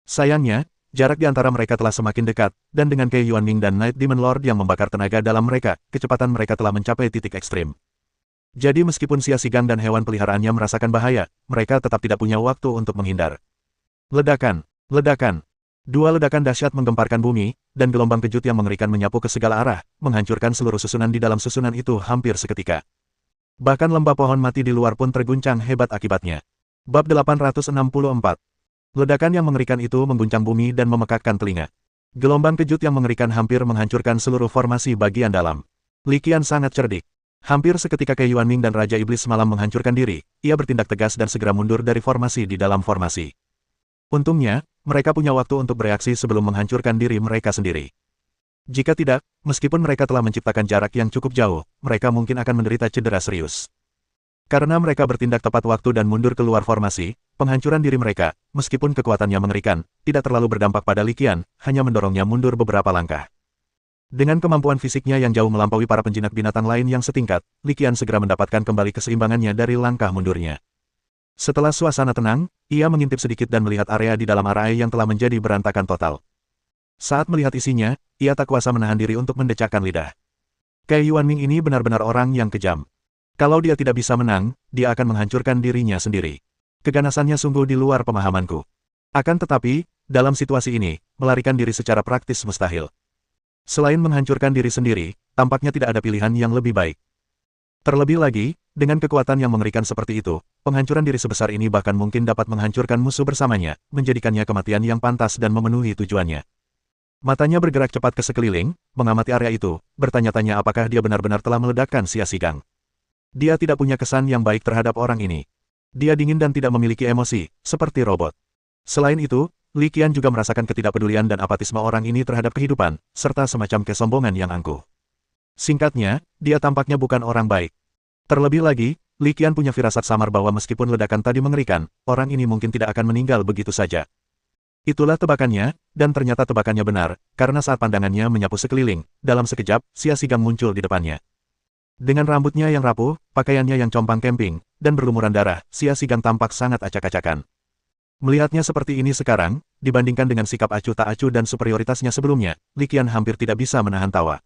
Sayangnya, jarak di antara mereka telah semakin dekat, dan dengan Kei Yuanming dan Night Demon Lord yang membakar tenaga dalam mereka, kecepatan mereka telah mencapai titik ekstrim. Jadi meskipun Xia Xigang dan hewan peliharaannya merasakan bahaya, mereka tetap tidak punya waktu untuk menghindar. Ledakan! Ledakan! Dua ledakan dahsyat menggemparkan bumi, dan gelombang kejut yang mengerikan menyapu ke segala arah, menghancurkan seluruh susunan di dalam susunan itu hampir seketika. Bahkan lembah pohon mati di luar pun terguncang hebat akibatnya. Bab 864. Ledakan yang mengerikan itu mengguncang bumi dan memekakkan telinga. Gelombang kejut yang mengerikan hampir menghancurkan seluruh formasi bagian dalam. Li Qian sangat cerdik. Hampir seketika Kei Yuanming dan Raja Iblis Semalam menghancurkan diri, ia bertindak tegas dan segera mundur dari formasi di dalam formasi. Untungnya, mereka punya waktu untuk bereaksi sebelum menghancurkan diri mereka sendiri. Jika tidak, meskipun mereka telah menciptakan jarak yang cukup jauh, mereka mungkin akan menderita cedera serius. Karena mereka bertindak tepat waktu dan mundur keluar formasi, penghancuran diri mereka, meskipun kekuatannya mengerikan, tidak terlalu berdampak pada Li Qian, hanya mendorongnya mundur beberapa langkah. Dengan kemampuan fisiknya yang jauh melampaui para penjinak binatang lain yang setingkat, Li Qian segera mendapatkan kembali keseimbangannya dari langkah mundurnya. Setelah suasana tenang, ia mengintip sedikit dan melihat area di dalam arai yang telah menjadi berantakan total. Saat melihat isinya, ia tak kuasa menahan diri untuk mendecakkan lidah. Kei Yuanming ini benar-benar orang yang kejam. Kalau dia tidak bisa menang, dia akan menghancurkan dirinya sendiri. Keganasannya sungguh di luar pemahamanku. Akan tetapi, dalam situasi ini, melarikan diri secara praktis mustahil. Selain menghancurkan diri sendiri, tampaknya tidak ada pilihan yang lebih baik. Terlebih lagi, dengan kekuatan yang mengerikan seperti itu, penghancuran diri sebesar ini bahkan mungkin dapat menghancurkan musuh bersamanya, menjadikannya kematian yang pantas dan memenuhi tujuannya. Matanya bergerak cepat ke sekeliling, mengamati area itu, bertanya-tanya apakah dia benar-benar telah meledakkan Xia Xigang. Dia tidak punya kesan yang baik terhadap orang ini. Dia dingin dan tidak memiliki emosi, seperti robot. Selain itu, Li Qian juga merasakan ketidakpedulian dan apatisme orang ini terhadap kehidupan, serta semacam kesombongan yang angkuh. Singkatnya, dia tampaknya bukan orang baik. Terlebih lagi, Li Qian punya firasat samar bahwa meskipun ledakan tadi mengerikan, orang ini mungkin tidak akan meninggal begitu saja. Itulah tebakannya, dan ternyata tebakannya benar, karena saat pandangannya menyapu sekeliling, dalam sekejap, Xia Xigang muncul di depannya. Dengan rambutnya yang rapuh, pakaiannya yang compang camping, dan berlumuran darah, Xia Xigang tampak sangat acak-acakan. Melihatnya seperti ini sekarang, dibandingkan dengan sikap acuh tak acuh dan superioritasnya sebelumnya, Li Qian hampir tidak bisa menahan tawa.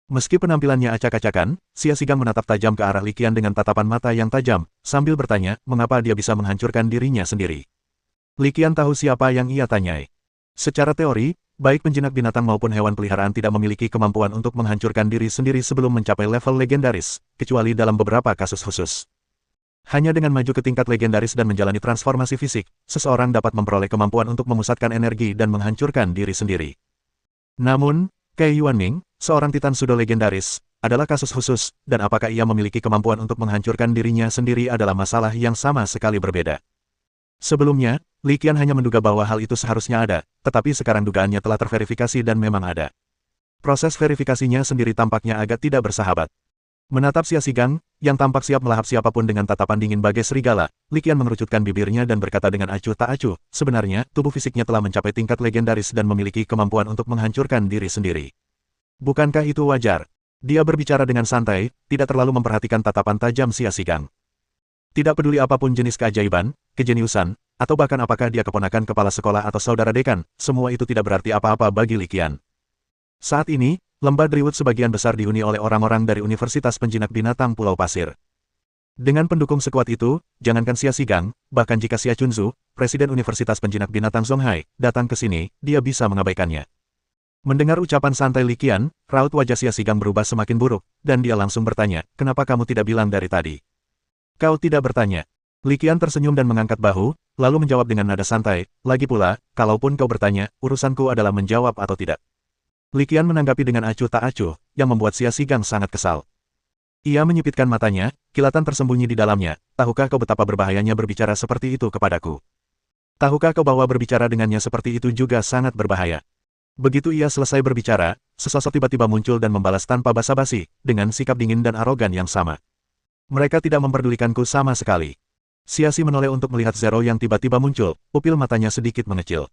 Meski penampilannya acak-acakan, Xia Xigang menatap tajam ke arah Li Qian dengan tatapan mata yang tajam, sambil bertanya, mengapa dia bisa menghancurkan dirinya sendiri. Li Qian tahu siapa yang ia tanyai. Secara teori, baik penjinak binatang maupun hewan peliharaan tidak memiliki kemampuan untuk menghancurkan diri sendiri sebelum mencapai level legendaris, kecuali dalam beberapa kasus khusus. Hanya dengan maju ke tingkat legendaris dan menjalani transformasi fisik, seseorang dapat memperoleh kemampuan untuk memusatkan energi dan menghancurkan diri sendiri. Namun, Kei Yuanming, seorang titan sudo legendaris, adalah kasus khusus, dan apakah ia memiliki kemampuan untuk menghancurkan dirinya sendiri adalah masalah yang sama sekali berbeda. Sebelumnya, Li Qian hanya menduga bahwa hal itu seharusnya ada, tetapi sekarang dugaannya telah terverifikasi dan memang ada. Proses verifikasinya sendiri tampaknya agak tidak bersahabat. Menatap Xia Xigang, yang tampak siap melahap siapapun dengan tatapan dingin bagai serigala, Li Qian mengerucutkan bibirnya dan berkata dengan acuh tak acuh, sebenarnya, tubuh fisiknya telah mencapai tingkat legendaris dan memiliki kemampuan untuk menghancurkan diri sendiri. Bukankah itu wajar? Dia berbicara dengan santai, tidak terlalu memperhatikan tatapan tajam Xia Xigang. Tidak peduli apapun jenis keajaiban, kejeniusan, atau bahkan apakah dia keponakan kepala sekolah atau saudara dekan, semua itu tidak berarti apa-apa bagi Li Qian. Saat ini, Lembah Driwood sebagian besar dihuni oleh orang-orang dari Universitas Penjinak Binatang Pulau Pasir. Dengan pendukung sekuat itu, jangankan Xia Xigang, bahkan jika Xia Chunzu, Presiden Universitas Penjinak Binatang Zonghai, datang ke sini, dia bisa mengabaikannya. Mendengar ucapan santai Li Qian, raut wajah Xia Xigang berubah semakin buruk, dan dia langsung bertanya, kenapa kamu tidak bilang dari tadi? Kau tidak bertanya. Li Qian tersenyum dan mengangkat bahu, lalu menjawab dengan nada santai, lagi pula, kalaupun kau bertanya, urusanku adalah menjawab atau tidak. Li Qian menanggapi dengan acuh tak acuh, yang membuat Xia Xigang sangat kesal. Ia menyipitkan matanya, kilatan tersembunyi di dalamnya, tahukah kau betapa berbahayanya berbicara seperti itu kepadaku? Tahukah kau bahwa berbicara dengannya seperti itu juga sangat berbahaya? Begitu ia selesai berbicara, sesosok tiba-tiba muncul dan membalas tanpa basa-basi, dengan sikap dingin dan arogan yang sama. Mereka tidak memperdulikanku sama sekali. Xia Xi menoleh untuk melihat Zero yang tiba-tiba muncul, pupil matanya sedikit mengecil.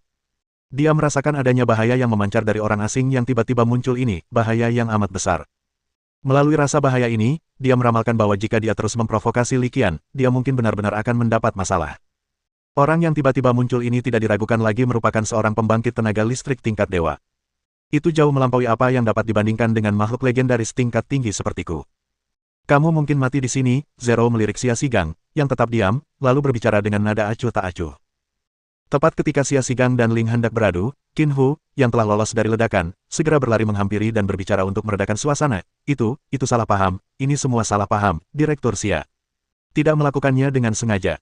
Dia merasakan adanya bahaya yang memancar dari orang asing yang tiba-tiba muncul ini, bahaya yang amat besar. Melalui rasa bahaya ini, dia meramalkan bahwa jika dia terus memprovokasi Li Qian, dia mungkin benar-benar akan mendapat masalah. Orang yang tiba-tiba muncul ini tidak diragukan lagi merupakan seorang pembangkit tenaga listrik tingkat dewa. Itu jauh melampaui apa yang dapat dibandingkan dengan makhluk legendaris tingkat tinggi sepertiku. Kamu mungkin mati di sini, Zero melirik Xia Xigang, yang tetap diam, lalu berbicara dengan nada acuh tak acuh. Tepat ketika Xia Xigang dan Ling hendak beradu, Qin Hu, yang telah lolos dari ledakan, segera berlari menghampiri dan berbicara untuk meredakan suasana. Itu salah paham, ini semua salah paham, Direktur Xia. Tidak melakukannya dengan sengaja.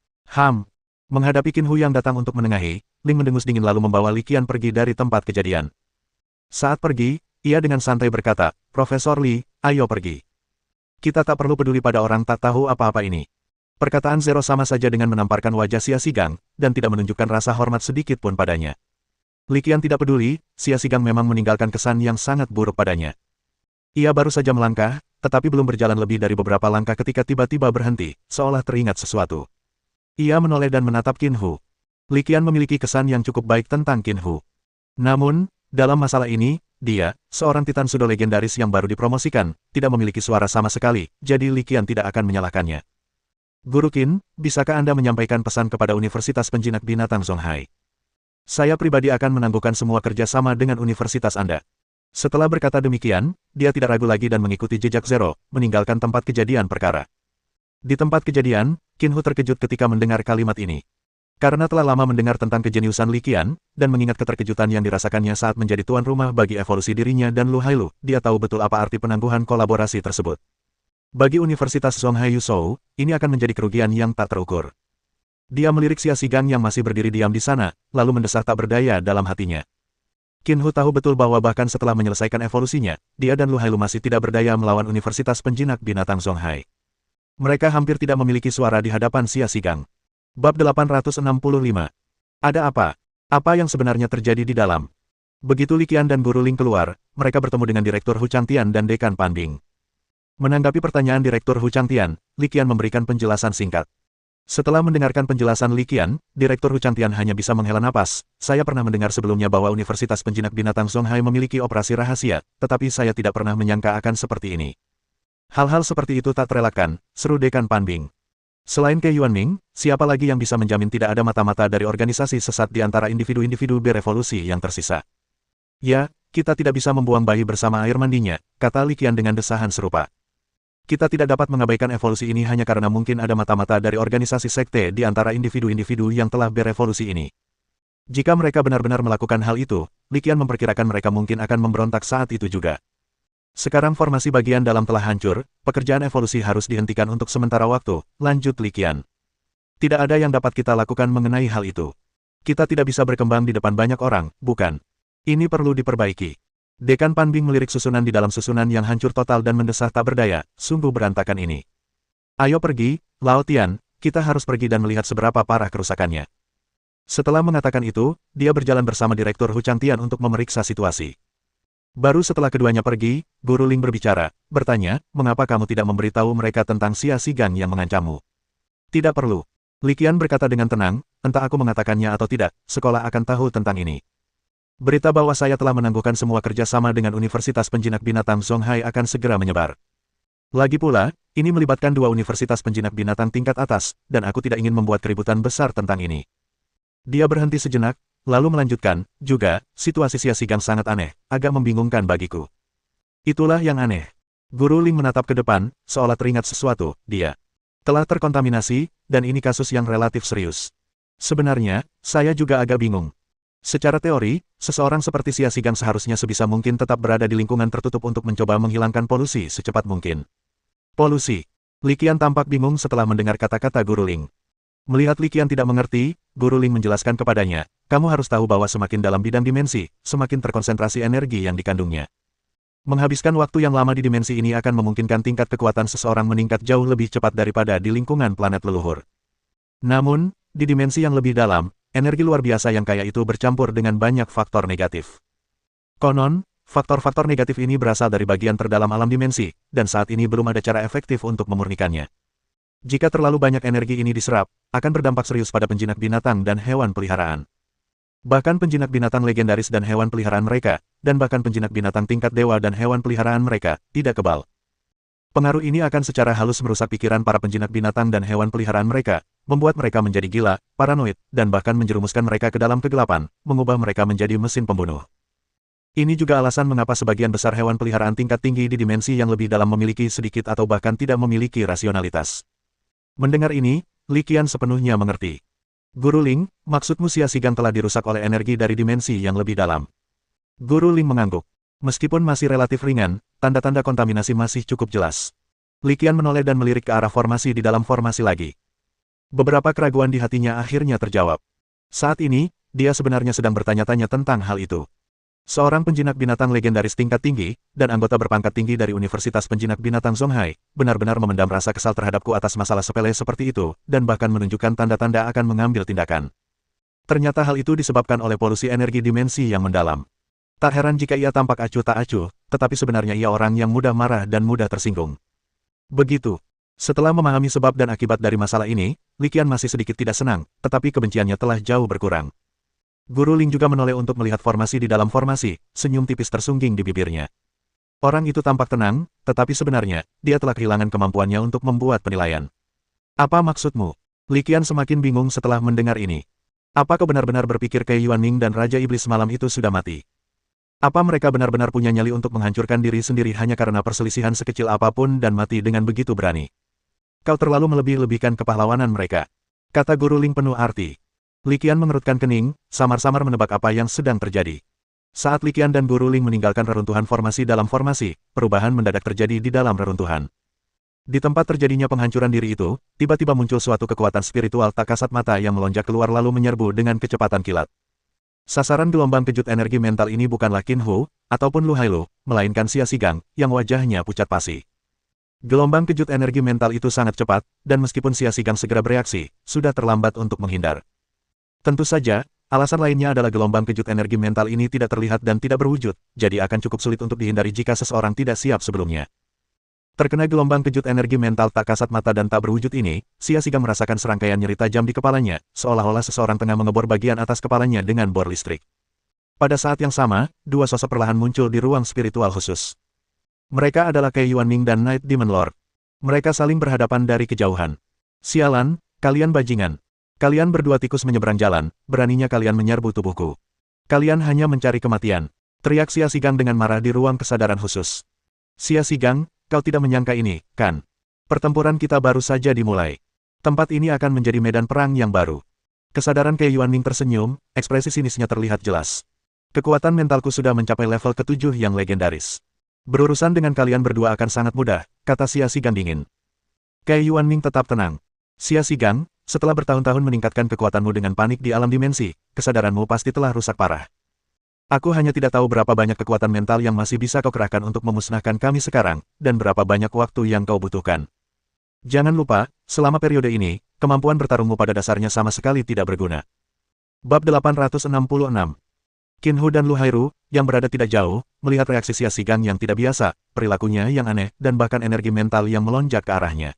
Menghadapi Qin Hu yang datang untuk menengahi, Ling mendengus dingin lalu membawa Li Qian pergi dari tempat kejadian. Saat pergi, ia dengan santai berkata, Profesor Li, ayo pergi. Kita tak perlu peduli pada orang tak tahu apa-apa ini. Perkataan Zero sama saja dengan menamparkan wajah Xia Xigang, dan tidak menunjukkan rasa hormat sedikit pun padanya. Li Qian tidak peduli, Xia Xigang memang meninggalkan kesan yang sangat buruk padanya. Ia baru saja melangkah, tetapi belum berjalan lebih dari beberapa langkah ketika tiba-tiba berhenti, seolah teringat sesuatu. Ia menoleh dan menatap Qin Hu. Li Qian memiliki kesan yang cukup baik tentang Qin Hu. Namun, dalam masalah ini, dia, seorang titan sudo legendaris yang baru dipromosikan, tidak memiliki suara sama sekali, jadi Li Qian tidak akan menyalahkannya. Guru Qin, bisakah Anda menyampaikan pesan kepada Universitas Penjinak Binatang Zonghai? Saya pribadi akan menangguhkan semua kerjasama dengan universitas Anda. Setelah berkata demikian, dia tidak ragu lagi dan mengikuti jejak Zero, meninggalkan tempat kejadian perkara. Di tempat kejadian, Qin Hu terkejut ketika mendengar kalimat ini. Karena telah lama mendengar tentang kejeniusan Li Qian, dan mengingat keterkejutan yang dirasakannya saat menjadi tuan rumah bagi evolusi dirinya dan Lu Hailu, dia tahu betul apa arti penangguhan kolaborasi tersebut. Bagi Universitas Zonghai Yuzhou, ini akan menjadi kerugian yang tak terukur. Dia melirik Xia Xigang yang masih berdiri diam di sana, lalu mendesah tak berdaya dalam hatinya. Qin Hu tahu betul bahwa bahkan setelah menyelesaikan evolusinya, dia dan Lu Hailu masih tidak berdaya melawan Universitas Penjinak Binatang Zonghai. Mereka hampir tidak memiliki suara di hadapan Xia Xigang. Bab 865. Ada apa? Apa yang sebenarnya terjadi di dalam? Begitu Li Qian dan Guru Ling keluar, mereka bertemu dengan Direktur Hu Changtian dan Dekan Pan Bing. Menanggapi pertanyaan Direktur Hu Changtian, Li Qian memberikan penjelasan singkat. Setelah mendengarkan penjelasan Li Qian, Direktur Hu Changtian hanya bisa menghela napas. Saya pernah mendengar sebelumnya bahwa Universitas Penjinak Binatang Zonghai memiliki operasi rahasia, tetapi saya tidak pernah menyangka akan seperti ini. Hal-hal seperti itu tak terelakkan, seru Dekan Pan Bing. Selain Ke Yuanming, siapa lagi yang bisa menjamin tidak ada mata-mata dari organisasi sesat di antara individu-individu berevolusi yang tersisa? Ya, kita tidak bisa membuang bayi bersama air mandinya, kata Li Qian dengan desahan serupa. Kita tidak dapat mengabaikan evolusi ini hanya karena mungkin ada mata-mata dari organisasi sekte di antara individu-individu yang telah berevolusi ini. Jika mereka benar-benar melakukan hal itu, Li Qian memperkirakan mereka mungkin akan memberontak saat itu juga. Sekarang formasi bagian dalam telah hancur, pekerjaan evolusi harus dihentikan untuk sementara waktu, lanjut Li Qian. Tidak ada yang dapat kita lakukan mengenai hal itu. Kita tidak bisa berkembang di depan banyak orang, bukan? Ini perlu diperbaiki. Dekan Pan Bing melirik susunan di dalam susunan yang hancur total dan mendesah tak berdaya, sungguh berantakan ini. Ayo pergi, Lao Tian, kita harus pergi dan melihat seberapa parah kerusakannya. Setelah mengatakan itu, dia berjalan bersama Direktur Hu Changtian untuk memeriksa situasi. Baru setelah keduanya pergi, Guru Ling berbicara, bertanya, mengapa kamu tidak memberitahu mereka tentang Xia Xigang yang mengancammu? Tidak perlu. Li Qian berkata dengan tenang, entah aku mengatakannya atau tidak, sekolah akan tahu tentang ini. Berita bahwa saya telah menangguhkan semua kerjasama dengan Universitas Penjinak Binatang Zonghai akan segera menyebar. Lagi pula, ini melibatkan dua universitas penjinak binatang tingkat atas, dan aku tidak ingin membuat keributan besar tentang ini. Dia berhenti sejenak, lalu melanjutkan, juga, situasi Xia Xigang sangat aneh, agak membingungkan bagiku. Itulah yang aneh. Guru Ling menatap ke depan, seolah teringat sesuatu, dia telah terkontaminasi, dan ini kasus yang relatif serius. Sebenarnya, saya juga agak bingung. Secara teori, seseorang seperti Xia Xigang seharusnya sebisa mungkin tetap berada di lingkungan tertutup untuk mencoba menghilangkan polusi secepat mungkin. Polusi. Li Qian tampak bingung setelah mendengar kata-kata Guru Ling. Melihat Li Qian tidak mengerti, Guru Ling menjelaskan kepadanya, kamu harus tahu bahwa semakin dalam bidang dimensi, semakin terkonsentrasi energi yang dikandungnya. Menghabiskan waktu yang lama di dimensi ini akan memungkinkan tingkat kekuatan seseorang meningkat jauh lebih cepat daripada di lingkungan planet leluhur. Namun, di dimensi yang lebih dalam, energi luar biasa yang kaya itu bercampur dengan banyak faktor negatif. Konon, faktor-faktor negatif ini berasal dari bagian terdalam alam dimensi, dan saat ini belum ada cara efektif untuk memurnikannya. Jika terlalu banyak energi ini diserap, akan berdampak serius pada penjinak binatang dan hewan peliharaan. Bahkan penjinak binatang legendaris dan hewan peliharaan mereka, dan bahkan penjinak binatang tingkat dewa dan hewan peliharaan mereka, tidak kebal. Pengaruh ini akan secara halus merusak pikiran para penjinak binatang dan hewan peliharaan mereka, membuat mereka menjadi gila, paranoid, dan bahkan menjerumuskan mereka ke dalam kegelapan, mengubah mereka menjadi mesin pembunuh. Ini juga alasan mengapa sebagian besar hewan peliharaan tingkat tinggi di dimensi yang lebih dalam memiliki sedikit atau bahkan tidak memiliki rasionalitas. Mendengar ini, Li Qian sepenuhnya mengerti. Guru Ling, maksudmu Xia Xigang telah dirusak oleh energi dari dimensi yang lebih dalam. Guru Ling mengangguk. Meskipun masih relatif ringan, tanda-tanda kontaminasi masih cukup jelas. Li Qian menoleh dan melirik ke arah formasi di dalam formasi lagi. Beberapa keraguan di hatinya akhirnya terjawab. Saat ini, dia sebenarnya sedang bertanya-tanya tentang hal itu. Seorang penjinak binatang legendaris tingkat tinggi, dan anggota berpangkat tinggi dari Universitas Penjinak Binatang Zonghai, benar-benar memendam rasa kesal terhadapku atas masalah sepele seperti itu, dan bahkan menunjukkan tanda-tanda akan mengambil tindakan. Ternyata hal itu disebabkan oleh polusi energi dimensi yang mendalam. Tak heran jika ia tampak acuh tak acuh, tetapi sebenarnya ia orang yang mudah marah dan mudah tersinggung. Begitu. Setelah memahami sebab dan akibat dari masalah ini, Li Qian masih sedikit tidak senang, tetapi kebenciannya telah jauh berkurang. Guru Ling juga menoleh untuk melihat formasi di dalam formasi, senyum tipis tersungging di bibirnya. Orang itu tampak tenang, tetapi sebenarnya, dia telah kehilangan kemampuannya untuk membuat penilaian. Apa maksudmu? Li Qian semakin bingung setelah mendengar ini. Apa kau benar-benar berpikir Kei Yuanming dan Raja Iblis malam itu sudah mati? Apa mereka benar-benar punya nyali untuk menghancurkan diri sendiri hanya karena perselisihan sekecil apapun dan mati dengan begitu berani? Kau terlalu melebih-lebihkan kepahlawanan mereka. Kata Guru Ling penuh arti. Li Qian mengerutkan kening, samar-samar menebak apa yang sedang terjadi. Saat Li Qian dan Guru Ling meninggalkan reruntuhan formasi dalam formasi, perubahan mendadak terjadi di dalam reruntuhan. Di tempat terjadinya penghancuran diri itu, tiba-tiba muncul suatu kekuatan spiritual tak kasat mata yang melonjak keluar lalu menyerbu dengan kecepatan kilat. Sasaran gelombang kejut energi mental ini bukanlah Qin Hu, ataupun Lu Hailu, melainkan Xia Xigang, yang wajahnya pucat pasi. Gelombang kejut energi mental itu sangat cepat, dan meskipun Xia Xigang segera bereaksi, sudah terlambat untuk menghindar. Tentu saja, alasan lainnya adalah gelombang kejut energi mental ini tidak terlihat dan tidak berwujud, jadi akan cukup sulit untuk dihindari jika seseorang tidak siap sebelumnya. Terkena gelombang kejut energi mental tak kasat mata dan tak berwujud ini, Xia Xigang merasakan serangkaian nyeri tajam di kepalanya, seolah-olah seseorang tengah mengebor bagian atas kepalanya dengan bor listrik. Pada saat yang sama, dua sosok perlahan muncul di ruang spiritual khusus. Mereka adalah Kei Yuanming dan Night Demon Lord. Mereka saling berhadapan dari kejauhan. Sialan, kalian bajingan. Kalian berdua tikus menyeberang jalan, beraninya kalian menyerbu tubuhku. Kalian hanya mencari kematian. Teriak Xia Xigang dengan marah di ruang kesadaran khusus. Xia Xigang, kau tidak menyangka ini, kan? Pertempuran kita baru saja dimulai. Tempat ini akan menjadi medan perang yang baru. Kesadaran Kei Yuanming tersenyum, ekspresi sinisnya terlihat jelas. Kekuatan mentalku sudah mencapai level ke-7 yang legendaris. Berurusan dengan kalian berdua akan sangat mudah, kata Xia Xigang dingin. Kei Yuanming tetap tenang. Xia Xigang, setelah bertahun-tahun meningkatkan kekuatanmu dengan panik di alam dimensi, kesadaranmu pasti telah rusak parah. Aku hanya tidak tahu berapa banyak kekuatan mental yang masih bisa kau kerahkan untuk memusnahkan kami sekarang, dan berapa banyak waktu yang kau butuhkan. Jangan lupa, selama periode ini, kemampuan bertarungmu pada dasarnya sama sekali tidak berguna. Bab 866 Qin Hu dan Lu Hairu, yang berada tidak jauh, melihat reaksi Xia Xigang yang tidak biasa, perilakunya yang aneh, dan bahkan energi mental yang melonjak ke arahnya.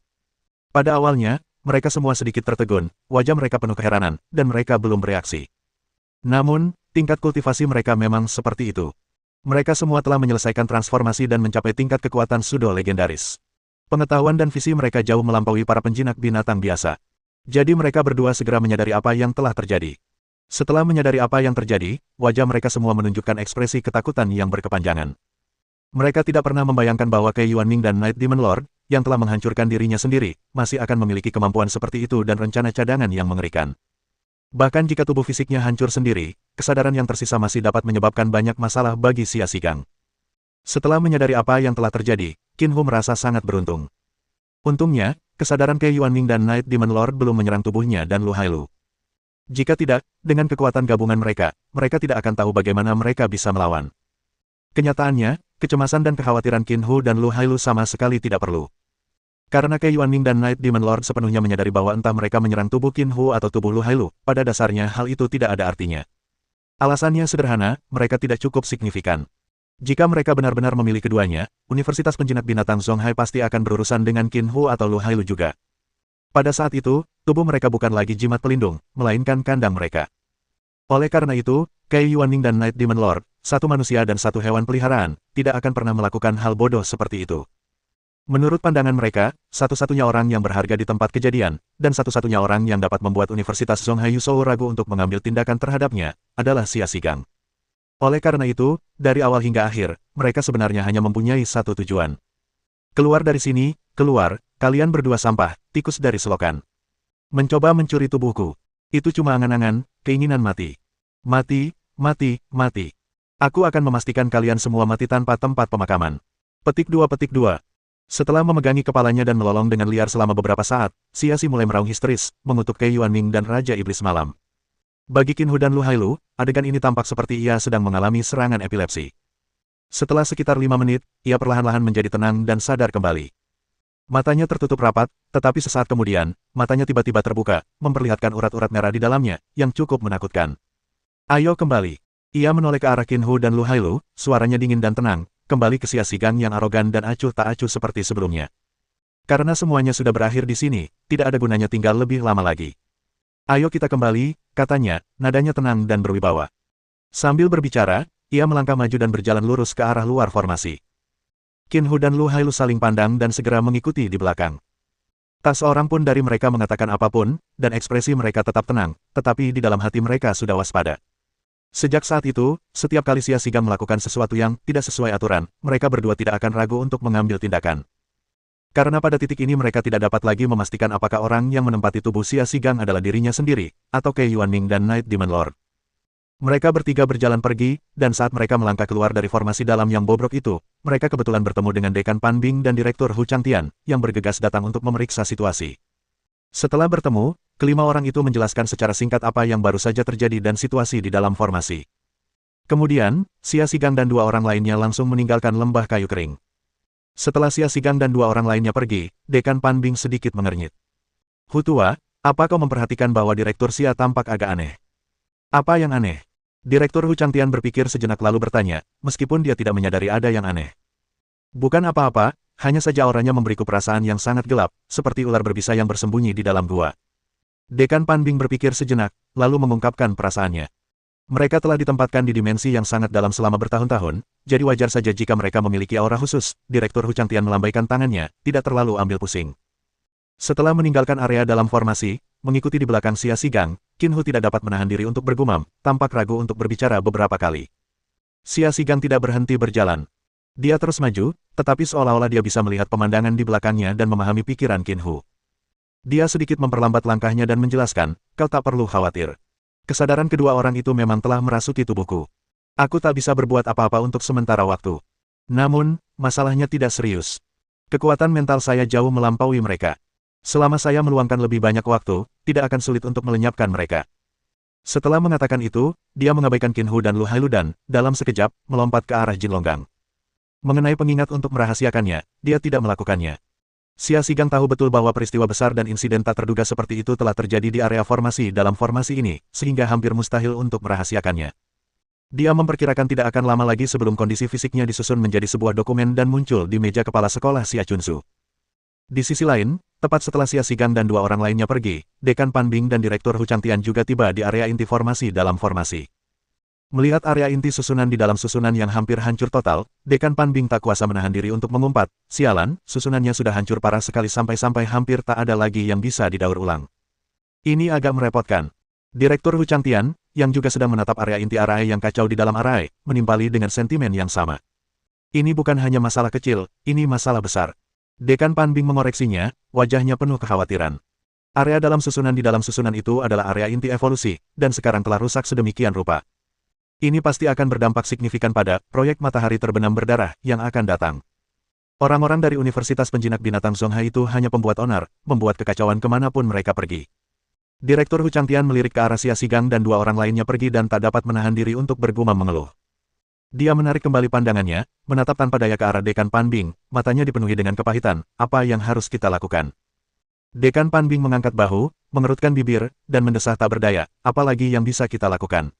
Pada awalnya, mereka semua sedikit tertegun, wajah mereka penuh keheranan, dan mereka belum bereaksi. Namun, tingkat kultivasi mereka memang seperti itu. Mereka semua telah menyelesaikan transformasi dan mencapai tingkat kekuatan pseudo legendaris. Pengetahuan dan visi mereka jauh melampaui para penjinak binatang biasa. Jadi mereka berdua segera menyadari apa yang telah terjadi. Setelah menyadari apa yang terjadi, wajah mereka semua menunjukkan ekspresi ketakutan yang berkepanjangan. Mereka tidak pernah membayangkan bahwa Kei Yuanming dan Night Demon Lord, yang telah menghancurkan dirinya sendiri, masih akan memiliki kemampuan seperti itu dan rencana cadangan yang mengerikan. Bahkan jika tubuh fisiknya hancur sendiri, kesadaran yang tersisa masih dapat menyebabkan banyak masalah bagi Xia Xigang. Setelah menyadari apa yang telah terjadi, Qin Hu merasa sangat beruntung. Untungnya, kesadaran Kei Yuanming dan Night Demon Lord belum menyerang tubuhnya dan Lu Hailu. Jika tidak, dengan kekuatan gabungan mereka tidak akan tahu bagaimana mereka bisa melawan. Kenyataannya, kecemasan dan kekhawatiran Qin Hu dan Lu Hailu sama sekali tidak perlu. Karena Kei Yuanming dan Night Demon Lord sepenuhnya menyadari bahwa entah mereka menyerang tubuh Qin Hu atau tubuh Lu Hailu, pada dasarnya hal itu tidak ada artinya. Alasannya sederhana, mereka tidak cukup signifikan. Jika mereka benar-benar memilih keduanya, Universitas Penjinak Binatang Zonghai pasti akan berurusan dengan Qin Hu atau Lu Hailu juga. Pada saat itu, tubuh mereka bukan lagi jimat pelindung, melainkan kandang mereka. Oleh karena itu, Kei Yuanming dan Night Demon Lord, satu manusia dan satu hewan peliharaan, tidak akan pernah melakukan hal bodoh seperti itu. Menurut pandangan mereka, satu-satunya orang yang berharga di tempat kejadian, dan satu-satunya orang yang dapat membuat Universitas Zonghai Yusou ragu untuk mengambil tindakan terhadapnya, adalah Xia Shigang. Oleh karena itu, dari awal hingga akhir, mereka sebenarnya hanya mempunyai satu tujuan. Keluar dari sini, keluar, kalian berdua sampah, tikus dari selokan. Mencoba mencuri tubuhku. Itu cuma angan-angan, keinginan mati. Mati, mati, mati. Aku akan memastikan kalian semua mati tanpa tempat pemakaman. Petik 2. Setelah memegangi kepalanya dan melolong dengan liar selama beberapa saat, Xia Shi mulai meraung histeris, mengutuk Kei Yuanming dan Raja Iblis Malam. Bagi Qin Hu dan Lu Hailu, adegan ini tampak seperti ia sedang mengalami serangan epilepsi. Setelah sekitar 5 menit, ia perlahan-lahan menjadi tenang dan sadar kembali. Matanya tertutup rapat, tetapi sesaat kemudian, matanya tiba-tiba terbuka, memperlihatkan urat-urat merah di dalamnya, yang cukup menakutkan. Ayo kembali. Ia menoleh ke arah Qin Hu dan Lu Hailu, suaranya dingin dan tenang, kembali ke Xia Shigang yang arogan dan acuh tak acuh seperti sebelumnya. Karena semuanya sudah berakhir di sini, tidak ada gunanya tinggal lebih lama lagi. Ayo kita kembali, katanya, nadanya tenang dan berwibawa. Sambil berbicara, ia melangkah maju dan berjalan lurus ke arah luar formasi. Qin Hu dan Lu Hailu saling pandang dan segera mengikuti di belakang. Tak seorang pun dari mereka mengatakan apapun, dan ekspresi mereka tetap tenang, tetapi di dalam hati mereka sudah waspada. Sejak saat itu, setiap kali Xia Shigang melakukan sesuatu yang tidak sesuai aturan, mereka berdua tidak akan ragu untuk mengambil tindakan. Karena pada titik ini mereka tidak dapat lagi memastikan apakah orang yang menempati tubuh Xia Shigang adalah dirinya sendiri, atau Kei Yuanming dan Night Demon Lord. Mereka bertiga berjalan pergi, dan saat mereka melangkah keluar dari formasi dalam yang bobrok itu, mereka kebetulan bertemu dengan Dekan Pan Bing dan Direktur Hu Changtian, yang bergegas datang untuk memeriksa situasi. Setelah bertemu, kelima orang itu menjelaskan secara singkat apa yang baru saja terjadi dan situasi di dalam formasi. Kemudian, Xia Shigang dan dua orang lainnya langsung meninggalkan lembah kayu kering. Setelah Xia Shigang dan dua orang lainnya pergi, Dekan Pan Bing sedikit mengernyit. Hu Tua, apa kau memperhatikan bahwa Direktur Xia tampak agak aneh? Apa yang aneh? Direktur Hu Changtian berpikir sejenak lalu bertanya, meskipun dia tidak menyadari ada yang aneh. Bukan apa-apa, hanya saja auranya memberiku perasaan yang sangat gelap, seperti ular berbisa yang bersembunyi di dalam gua. Dekan Pan Bing berpikir sejenak, lalu mengungkapkan perasaannya. Mereka telah ditempatkan di dimensi yang sangat dalam selama bertahun-tahun, jadi wajar saja jika mereka memiliki aura khusus. Direktur Hu Changtian melambaikan tangannya, tidak terlalu ambil pusing. Setelah meninggalkan area dalam formasi, mengikuti di belakang Xia Shigang, Qin Hu tidak dapat menahan diri untuk bergumam, tampak ragu untuk berbicara beberapa kali. Xia Shigang tidak berhenti berjalan. Dia terus maju, tetapi seolah-olah dia bisa melihat pemandangan di belakangnya dan memahami pikiran Qin Hu. Dia sedikit memperlambat langkahnya dan menjelaskan, kau tak perlu khawatir. Kesadaran kedua orang itu memang telah merasuki tubuhku. Aku tak bisa berbuat apa-apa untuk sementara waktu. Namun, masalahnya tidak serius. Kekuatan mental saya jauh melampaui mereka. Selama saya meluangkan lebih banyak waktu, tidak akan sulit untuk melenyapkan mereka. Setelah mengatakan itu, dia mengabaikan Qin Hu dan Lu Hailu dan, dalam sekejap, melompat ke arah Jin Longgang. Mengenai pengingat untuk merahasiakannya, dia tidak melakukannya. Xia Shigang tahu betul bahwa peristiwa besar dan insiden tak terduga seperti itu telah terjadi di area formasi dalam formasi ini, sehingga hampir mustahil untuk merahasiakannya. Dia memperkirakan tidak akan lama lagi sebelum kondisi fisiknya disusun menjadi sebuah dokumen dan muncul di meja kepala sekolah Xia Chunsu. Di sisi lain, tepat setelah Xia Shigang dan dua orang lainnya pergi, Dekan Pan Bing dan Direktur Hu Changtian juga tiba di area inti formasi dalam formasi. Melihat area inti susunan di dalam susunan yang hampir hancur total, Dekan Pan Bing tak kuasa menahan diri untuk mengumpat, sialan, susunannya sudah hancur parah sekali sampai-sampai hampir tak ada lagi yang bisa didaur ulang. Ini agak merepotkan. Direktur Hu Changtian, yang juga sedang menatap area inti arai yang kacau di dalam arai, menimpali dengan sentimen yang sama. Ini bukan hanya masalah kecil, ini masalah besar. Dekan Pan Bing mengoreksinya, wajahnya penuh kekhawatiran. Area dalam susunan itu adalah area inti evolusi, dan sekarang telah rusak sedemikian rupa. Ini pasti akan berdampak signifikan pada proyek matahari terbenam berdarah yang akan datang. Orang-orang dari Universitas Penjinak Binatang Zonghai itu hanya pembuat onar, membuat kekacauan kemanapun mereka pergi. Direktur Hu Changtian melirik ke arah Xia Shigang dan dua orang lainnya pergi dan tak dapat menahan diri untuk bergumam mengeluh. Dia menarik kembali pandangannya, menatap tanpa daya ke arah Dekan Pan Bing, matanya dipenuhi dengan kepahitan, apa yang harus kita lakukan? Dekan Pan Bing mengangkat bahu, mengerutkan bibir, dan mendesah tak berdaya, apalagi yang bisa kita lakukan?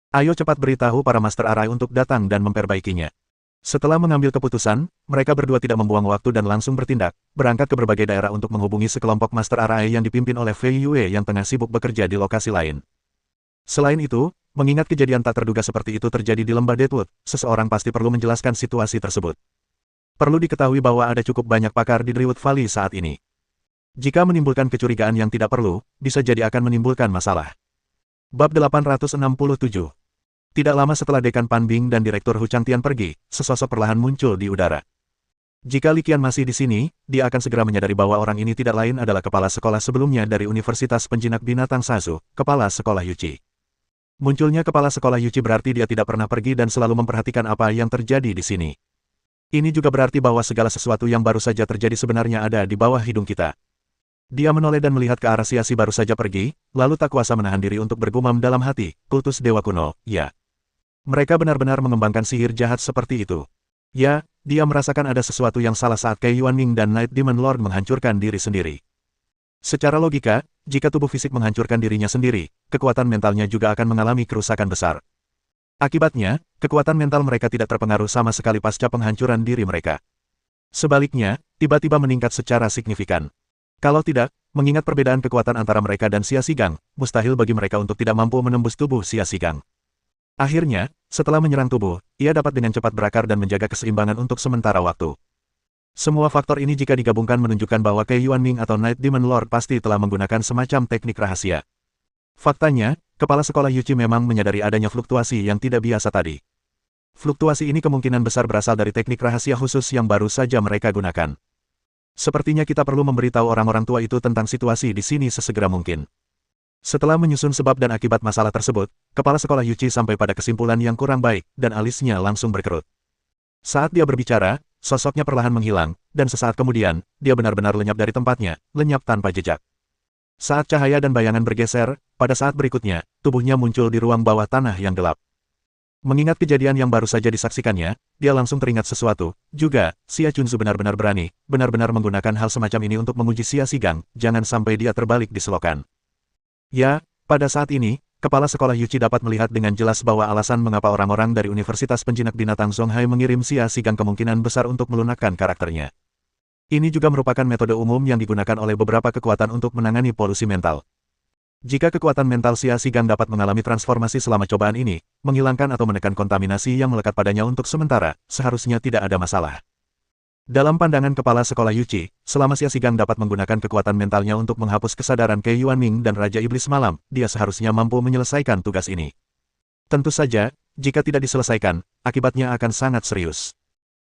Ayo cepat beritahu para Master Arai untuk datang dan memperbaikinya. Setelah mengambil keputusan, mereka berdua tidak membuang waktu dan langsung bertindak, berangkat ke berbagai daerah untuk menghubungi sekelompok Master Arai yang dipimpin oleh Fei Yue yang tengah sibuk bekerja di lokasi lain. Selain itu, mengingat kejadian tak terduga seperti itu terjadi di lembah Deadwood, seseorang pasti perlu menjelaskan situasi tersebut. Perlu diketahui bahwa ada cukup banyak pakar di Drywood Valley saat ini. Jika menimbulkan kecurigaan yang tidak perlu, bisa jadi akan menimbulkan masalah. Bab 867. Tidak lama setelah Dekan Pan Bing dan Direktur Hu Changtian pergi, sesosok perlahan muncul di udara. Jika Li Qian masih di sini, dia akan segera menyadari bahwa orang ini tidak lain adalah kepala sekolah sebelumnya dari Universitas Penjinak Binatang Sazu, kepala sekolah Yuchi. Munculnya kepala sekolah Yuchi berarti dia tidak pernah pergi dan selalu memperhatikan apa yang terjadi di sini. Ini juga berarti bahwa segala sesuatu yang baru saja terjadi sebenarnya ada di bawah hidung kita. Dia menoleh dan melihat ke arah Siasi baru saja pergi, lalu tak kuasa menahan diri untuk bergumam dalam hati, kultus dewa kuno, ya. Mereka benar-benar mengembangkan sihir jahat seperti itu. Ya, dia merasakan ada sesuatu yang salah saat Kei Yuanming dan Night Demon Lord menghancurkan diri sendiri. Secara logika, jika tubuh fisik menghancurkan dirinya sendiri, kekuatan mentalnya juga akan mengalami kerusakan besar. Akibatnya, kekuatan mental mereka tidak terpengaruh sama sekali pasca penghancuran diri mereka. Sebaliknya, tiba-tiba meningkat secara signifikan. Kalau tidak, mengingat perbedaan kekuatan antara mereka dan Xia Xigang, mustahil bagi mereka untuk tidak mampu menembus tubuh Xia Xigang. Akhirnya, setelah menyerang tubuh, ia dapat dengan cepat berakar dan menjaga keseimbangan untuk sementara waktu. Semua faktor ini jika digabungkan menunjukkan bahwa Kei Yuanming atau Night Demon Lord pasti telah menggunakan semacam teknik rahasia. Faktanya, kepala sekolah Yuchi memang menyadari adanya fluktuasi yang tidak biasa tadi. Fluktuasi ini kemungkinan besar berasal dari teknik rahasia khusus yang baru saja mereka gunakan. Sepertinya kita perlu memberitahu orang-orang tua itu tentang situasi di sini sesegera mungkin. Setelah menyusun sebab dan akibat masalah tersebut, kepala sekolah Yuchi sampai pada kesimpulan yang kurang baik, dan alisnya langsung berkerut. Saat dia berbicara, sosoknya perlahan menghilang, dan sesaat kemudian, dia benar-benar lenyap dari tempatnya, lenyap tanpa jejak. Saat cahaya dan bayangan bergeser, pada saat berikutnya, tubuhnya muncul di ruang bawah tanah yang gelap. Mengingat kejadian yang baru saja disaksikannya, dia langsung teringat sesuatu. Juga, Xia Chunzu benar-benar berani, benar-benar menggunakan hal semacam ini untuk menguji Xia Xigang, jangan sampai dia terbalik di selokan. Ya, pada saat ini, kepala sekolah Yuchi dapat melihat dengan jelas bahwa alasan mengapa orang-orang dari Universitas Penjinak Binatang Zonghai mengirim Xia Xigang kemungkinan besar untuk melunakkan karakternya. Ini juga merupakan metode umum yang digunakan oleh beberapa kekuatan untuk menangani polusi mental. Jika kekuatan mental Xia Xigang dapat mengalami transformasi selama cobaan ini, menghilangkan atau menekan kontaminasi yang melekat padanya untuk sementara, seharusnya tidak ada masalah. Dalam pandangan kepala sekolah Yuchi, selama Xia Xigang dapat menggunakan kekuatan mentalnya untuk menghapus kesadaran Kei Yuanming dan Raja Iblis Malam, dia seharusnya mampu menyelesaikan tugas ini. Tentu saja, jika tidak diselesaikan, akibatnya akan sangat serius.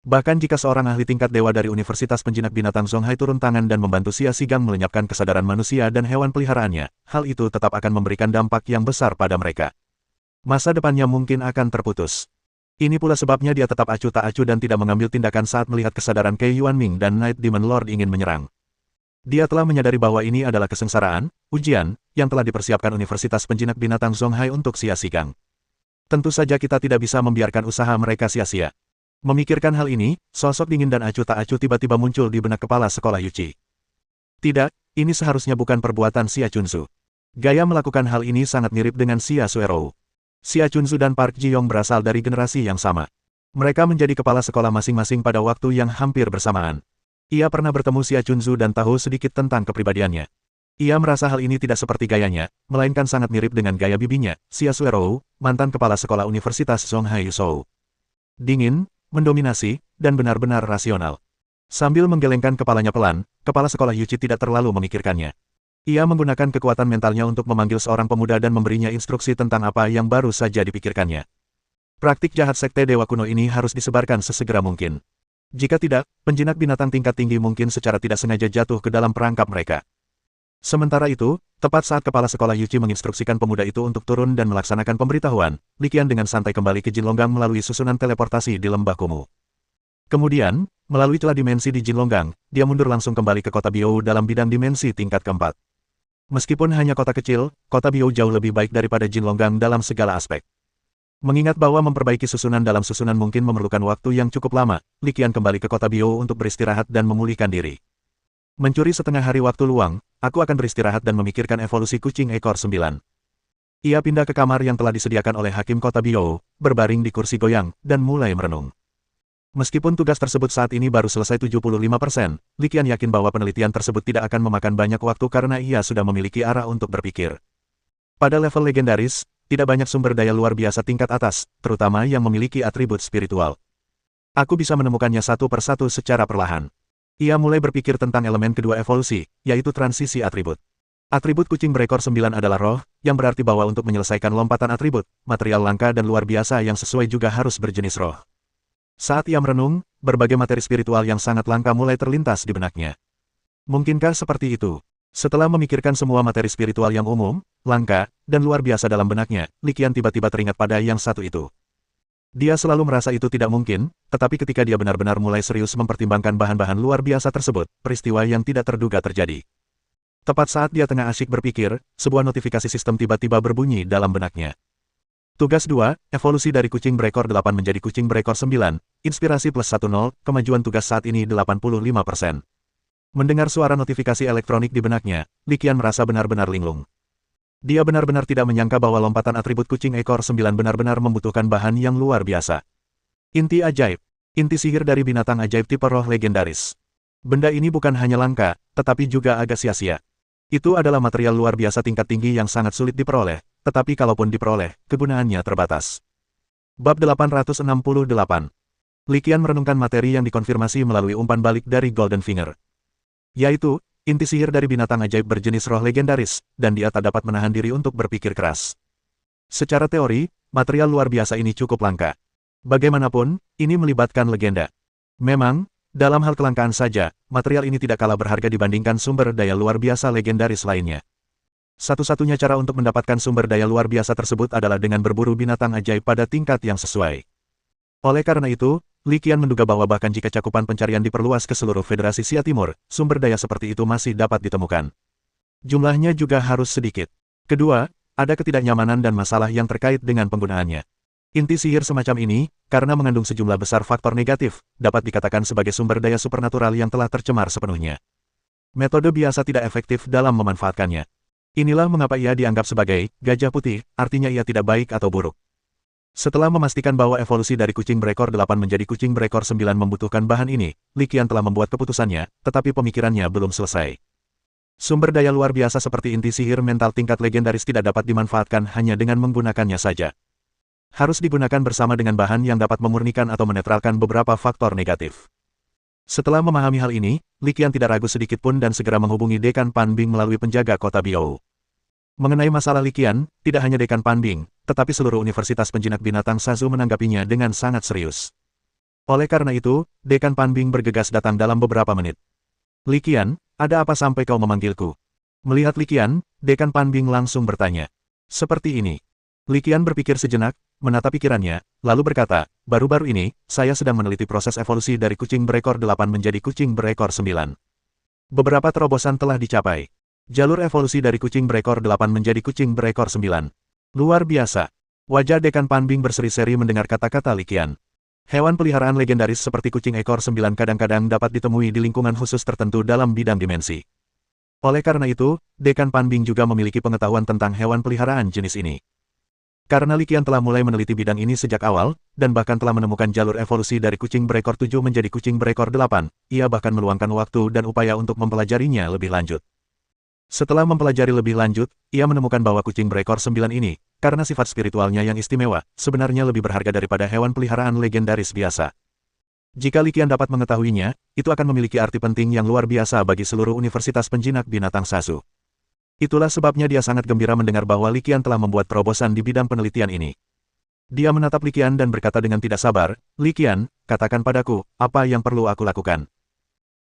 Bahkan jika seorang ahli tingkat dewa dari Universitas Penjinak Binatang Zonghai turun tangan dan membantu Xia Xigang melenyapkan kesadaran manusia dan hewan peliharaannya, hal itu tetap akan memberikan dampak yang besar pada mereka. Masa depannya mungkin akan terputus. Ini pula sebabnya dia tetap acuh tak acuh dan tidak mengambil tindakan saat melihat kesadaran Kei Yuanming dan Night Demon Lord ingin menyerang. Dia telah menyadari bahwa ini adalah kesengsaraan, ujian, yang telah dipersiapkan Universitas Penjinak Binatang Zonghai untuk Xia Xigang. Tentu saja kita tidak bisa membiarkan usaha mereka sia-sia. Memikirkan hal ini, sosok dingin dan acuh tak acuh tiba-tiba muncul di benak kepala sekolah Yuchi. Tidak, ini seharusnya bukan perbuatan Xia Chunzu. Gaya melakukan hal ini sangat mirip dengan Xia Suerou. Xia Chunzu dan Park Ji-yong berasal dari generasi yang sama. Mereka menjadi kepala sekolah masing-masing pada waktu yang hampir bersamaan. Ia pernah bertemu Xia Chunzu dan tahu sedikit tentang kepribadiannya. Ia merasa hal ini tidak seperti gayanya, melainkan sangat mirip dengan gaya bibinya, Xia Suerou, mantan kepala sekolah Universitas Zonghai Yuzhou. Dingin, mendominasi, dan benar-benar rasional. Sambil menggelengkan kepalanya pelan, kepala sekolah Yuchi tidak terlalu memikirkannya. Ia menggunakan kekuatan mentalnya untuk memanggil seorang pemuda dan memberinya instruksi tentang apa yang baru saja dipikirkannya. Praktik jahat sekte dewa kuno ini harus disebarkan sesegera mungkin. Jika tidak, penjinak binatang tingkat tinggi mungkin secara tidak sengaja jatuh ke dalam perangkap mereka. Sementara itu, tepat saat kepala sekolah Yuchi menginstruksikan pemuda itu untuk turun dan melaksanakan pemberitahuan, Li Qian dengan santai kembali ke Jin Longgang melalui susunan teleportasi di lembah kumuh. Kemudian, melalui celah dimensi di Jin Longgang, dia mundur langsung kembali ke kota Biou dalam bidang dimensi tingkat keempat. Meskipun hanya kota kecil, kota Biou jauh lebih baik daripada Jin Longgang dalam segala aspek. Mengingat bahwa memperbaiki susunan dalam susunan mungkin memerlukan waktu yang cukup lama, Li Qian kembali ke kota Biou untuk beristirahat dan memulihkan diri. Mencuri setengah hari waktu luang, aku akan beristirahat dan memikirkan evolusi kucing ekor 9. Ia pindah ke kamar yang telah disediakan oleh Hakim Kota Biou, berbaring di kursi goyang, dan mulai merenung. Meskipun tugas tersebut saat ini baru selesai 75%, Li Qian yakin bahwa penelitian tersebut tidak akan memakan banyak waktu karena ia sudah memiliki arah untuk berpikir. Pada level legendaris, tidak banyak sumber daya luar biasa tingkat atas, terutama yang memiliki atribut spiritual. Aku bisa menemukannya satu persatu secara perlahan. Ia mulai berpikir tentang elemen kedua evolusi, yaitu transisi atribut. Atribut kucing berekor 9 adalah roh, yang berarti bahwa untuk menyelesaikan lompatan atribut, material langka dan luar biasa yang sesuai juga harus berjenis roh. Saat ia merenung, berbagai materi spiritual yang sangat langka mulai terlintas di benaknya. Mungkinkah seperti itu? Setelah memikirkan semua materi spiritual yang umum, langka, dan luar biasa dalam benaknya, Li Qian tiba-tiba teringat pada yang satu itu. Dia selalu merasa itu tidak mungkin, tetapi ketika dia benar-benar mulai serius mempertimbangkan bahan-bahan luar biasa tersebut, peristiwa yang tidak terduga terjadi. Tepat saat dia tengah asyik berpikir, sebuah notifikasi sistem tiba-tiba berbunyi dalam benaknya. Tugas 2, evolusi dari kucing berekor 8 menjadi kucing berekor 9, inspirasi plus 10, kemajuan tugas saat ini 85%. Mendengar suara notifikasi elektronik di benaknya, Li Qian merasa benar-benar linglung. Dia benar-benar tidak menyangka bahwa lompatan atribut kucing ekor 9 benar-benar membutuhkan bahan yang luar biasa. Inti ajaib. Inti sihir dari binatang ajaib tipe roh legendaris. Benda ini bukan hanya langka, tetapi juga agak sia-sia. Itu adalah material luar biasa tingkat tinggi yang sangat sulit diperoleh, tetapi kalaupun diperoleh, kegunaannya terbatas. Bab 868. Li Qian merenungkan materi yang dikonfirmasi melalui umpan balik dari Golden Finger. Yaitu, inti sihir dari binatang ajaib berjenis roh legendaris, dan dia tak dapat menahan diri untuk berpikir keras. Secara teori, material luar biasa ini cukup langka. Bagaimanapun, ini melibatkan legenda. Memang, dalam hal kelangkaan saja, material ini tidak kalah berharga dibandingkan sumber daya luar biasa legendaris lainnya. Satu-satunya cara untuk mendapatkan sumber daya luar biasa tersebut adalah dengan berburu binatang ajaib pada tingkat yang sesuai. Oleh karena itu, Li Qian menduga bahwa bahkan jika cakupan pencarian diperluas ke seluruh Federasi Xia Timur, sumber daya seperti itu masih dapat ditemukan. Jumlahnya juga harus sedikit. Kedua, ada ketidaknyamanan dan masalah yang terkait dengan penggunaannya. Inti sihir semacam ini, karena mengandung sejumlah besar faktor negatif, dapat dikatakan sebagai sumber daya supernatural yang telah tercemar sepenuhnya. Metode biasa tidak efektif dalam memanfaatkannya. Inilah mengapa ia dianggap sebagai gajah putih, artinya ia tidak baik atau buruk. Setelah memastikan bahwa evolusi dari kucing berekor 8 menjadi kucing berekor 9 membutuhkan bahan ini, Li Qian telah membuat keputusannya, tetapi pemikirannya belum selesai. Sumber daya luar biasa seperti inti sihir mental tingkat legendaris tidak dapat dimanfaatkan hanya dengan menggunakannya saja. Harus digunakan bersama dengan bahan yang dapat memurnikan atau menetralkan beberapa faktor negatif. Setelah memahami hal ini, Li Qian tidak ragu sedikit pun dan segera menghubungi Dekan Pan Bing melalui penjaga kota Biou. Mengenai masalah Li Qian, tidak hanya Dekan Pan Bing, tetapi seluruh Universitas Penjinak Binatang Sazu menanggapinya dengan sangat serius. Oleh karena itu, Dekan Pan Bing bergegas datang dalam beberapa menit. Li Qian, ada apa sampai kau memanggilku? Melihat Li Qian, Dekan Pan Bing langsung bertanya. Seperti ini. Li Qian berpikir sejenak, menata pikirannya, lalu berkata, baru-baru ini, saya sedang meneliti proses evolusi dari kucing berekor 8 menjadi kucing berekor 9. Beberapa terobosan telah dicapai. Jalur evolusi dari kucing berekor 8 menjadi kucing berekor 9. Luar biasa. Wajah Dekan Pan Bing berseri-seri mendengar kata-kata Li Qian. Hewan peliharaan legendaris seperti kucing ekor 9 kadang-kadang dapat ditemui di lingkungan khusus tertentu dalam bidang dimensi. Oleh karena itu, Dekan Pan Bing juga memiliki pengetahuan tentang hewan peliharaan jenis ini. Karena Li Qian telah mulai meneliti bidang ini sejak awal, dan bahkan telah menemukan jalur evolusi dari kucing berekor 7 menjadi kucing berekor 8, ia bahkan meluangkan waktu dan upaya untuk mempelajarinya lebih lanjut. Setelah mempelajari lebih lanjut, ia menemukan bahwa kucing berekor 9 ini, karena sifat spiritualnya yang istimewa, sebenarnya lebih berharga daripada hewan peliharaan legendaris biasa. Jika Li Qian dapat mengetahuinya, itu akan memiliki arti penting yang luar biasa bagi seluruh Universitas Penjinak Binatang Sazu. Itulah sebabnya dia sangat gembira mendengar bahwa Li Qian telah membuat terobosan di bidang penelitian ini. Dia menatap Li Qian dan berkata dengan tidak sabar, Li Qian, katakan padaku, apa yang perlu aku lakukan?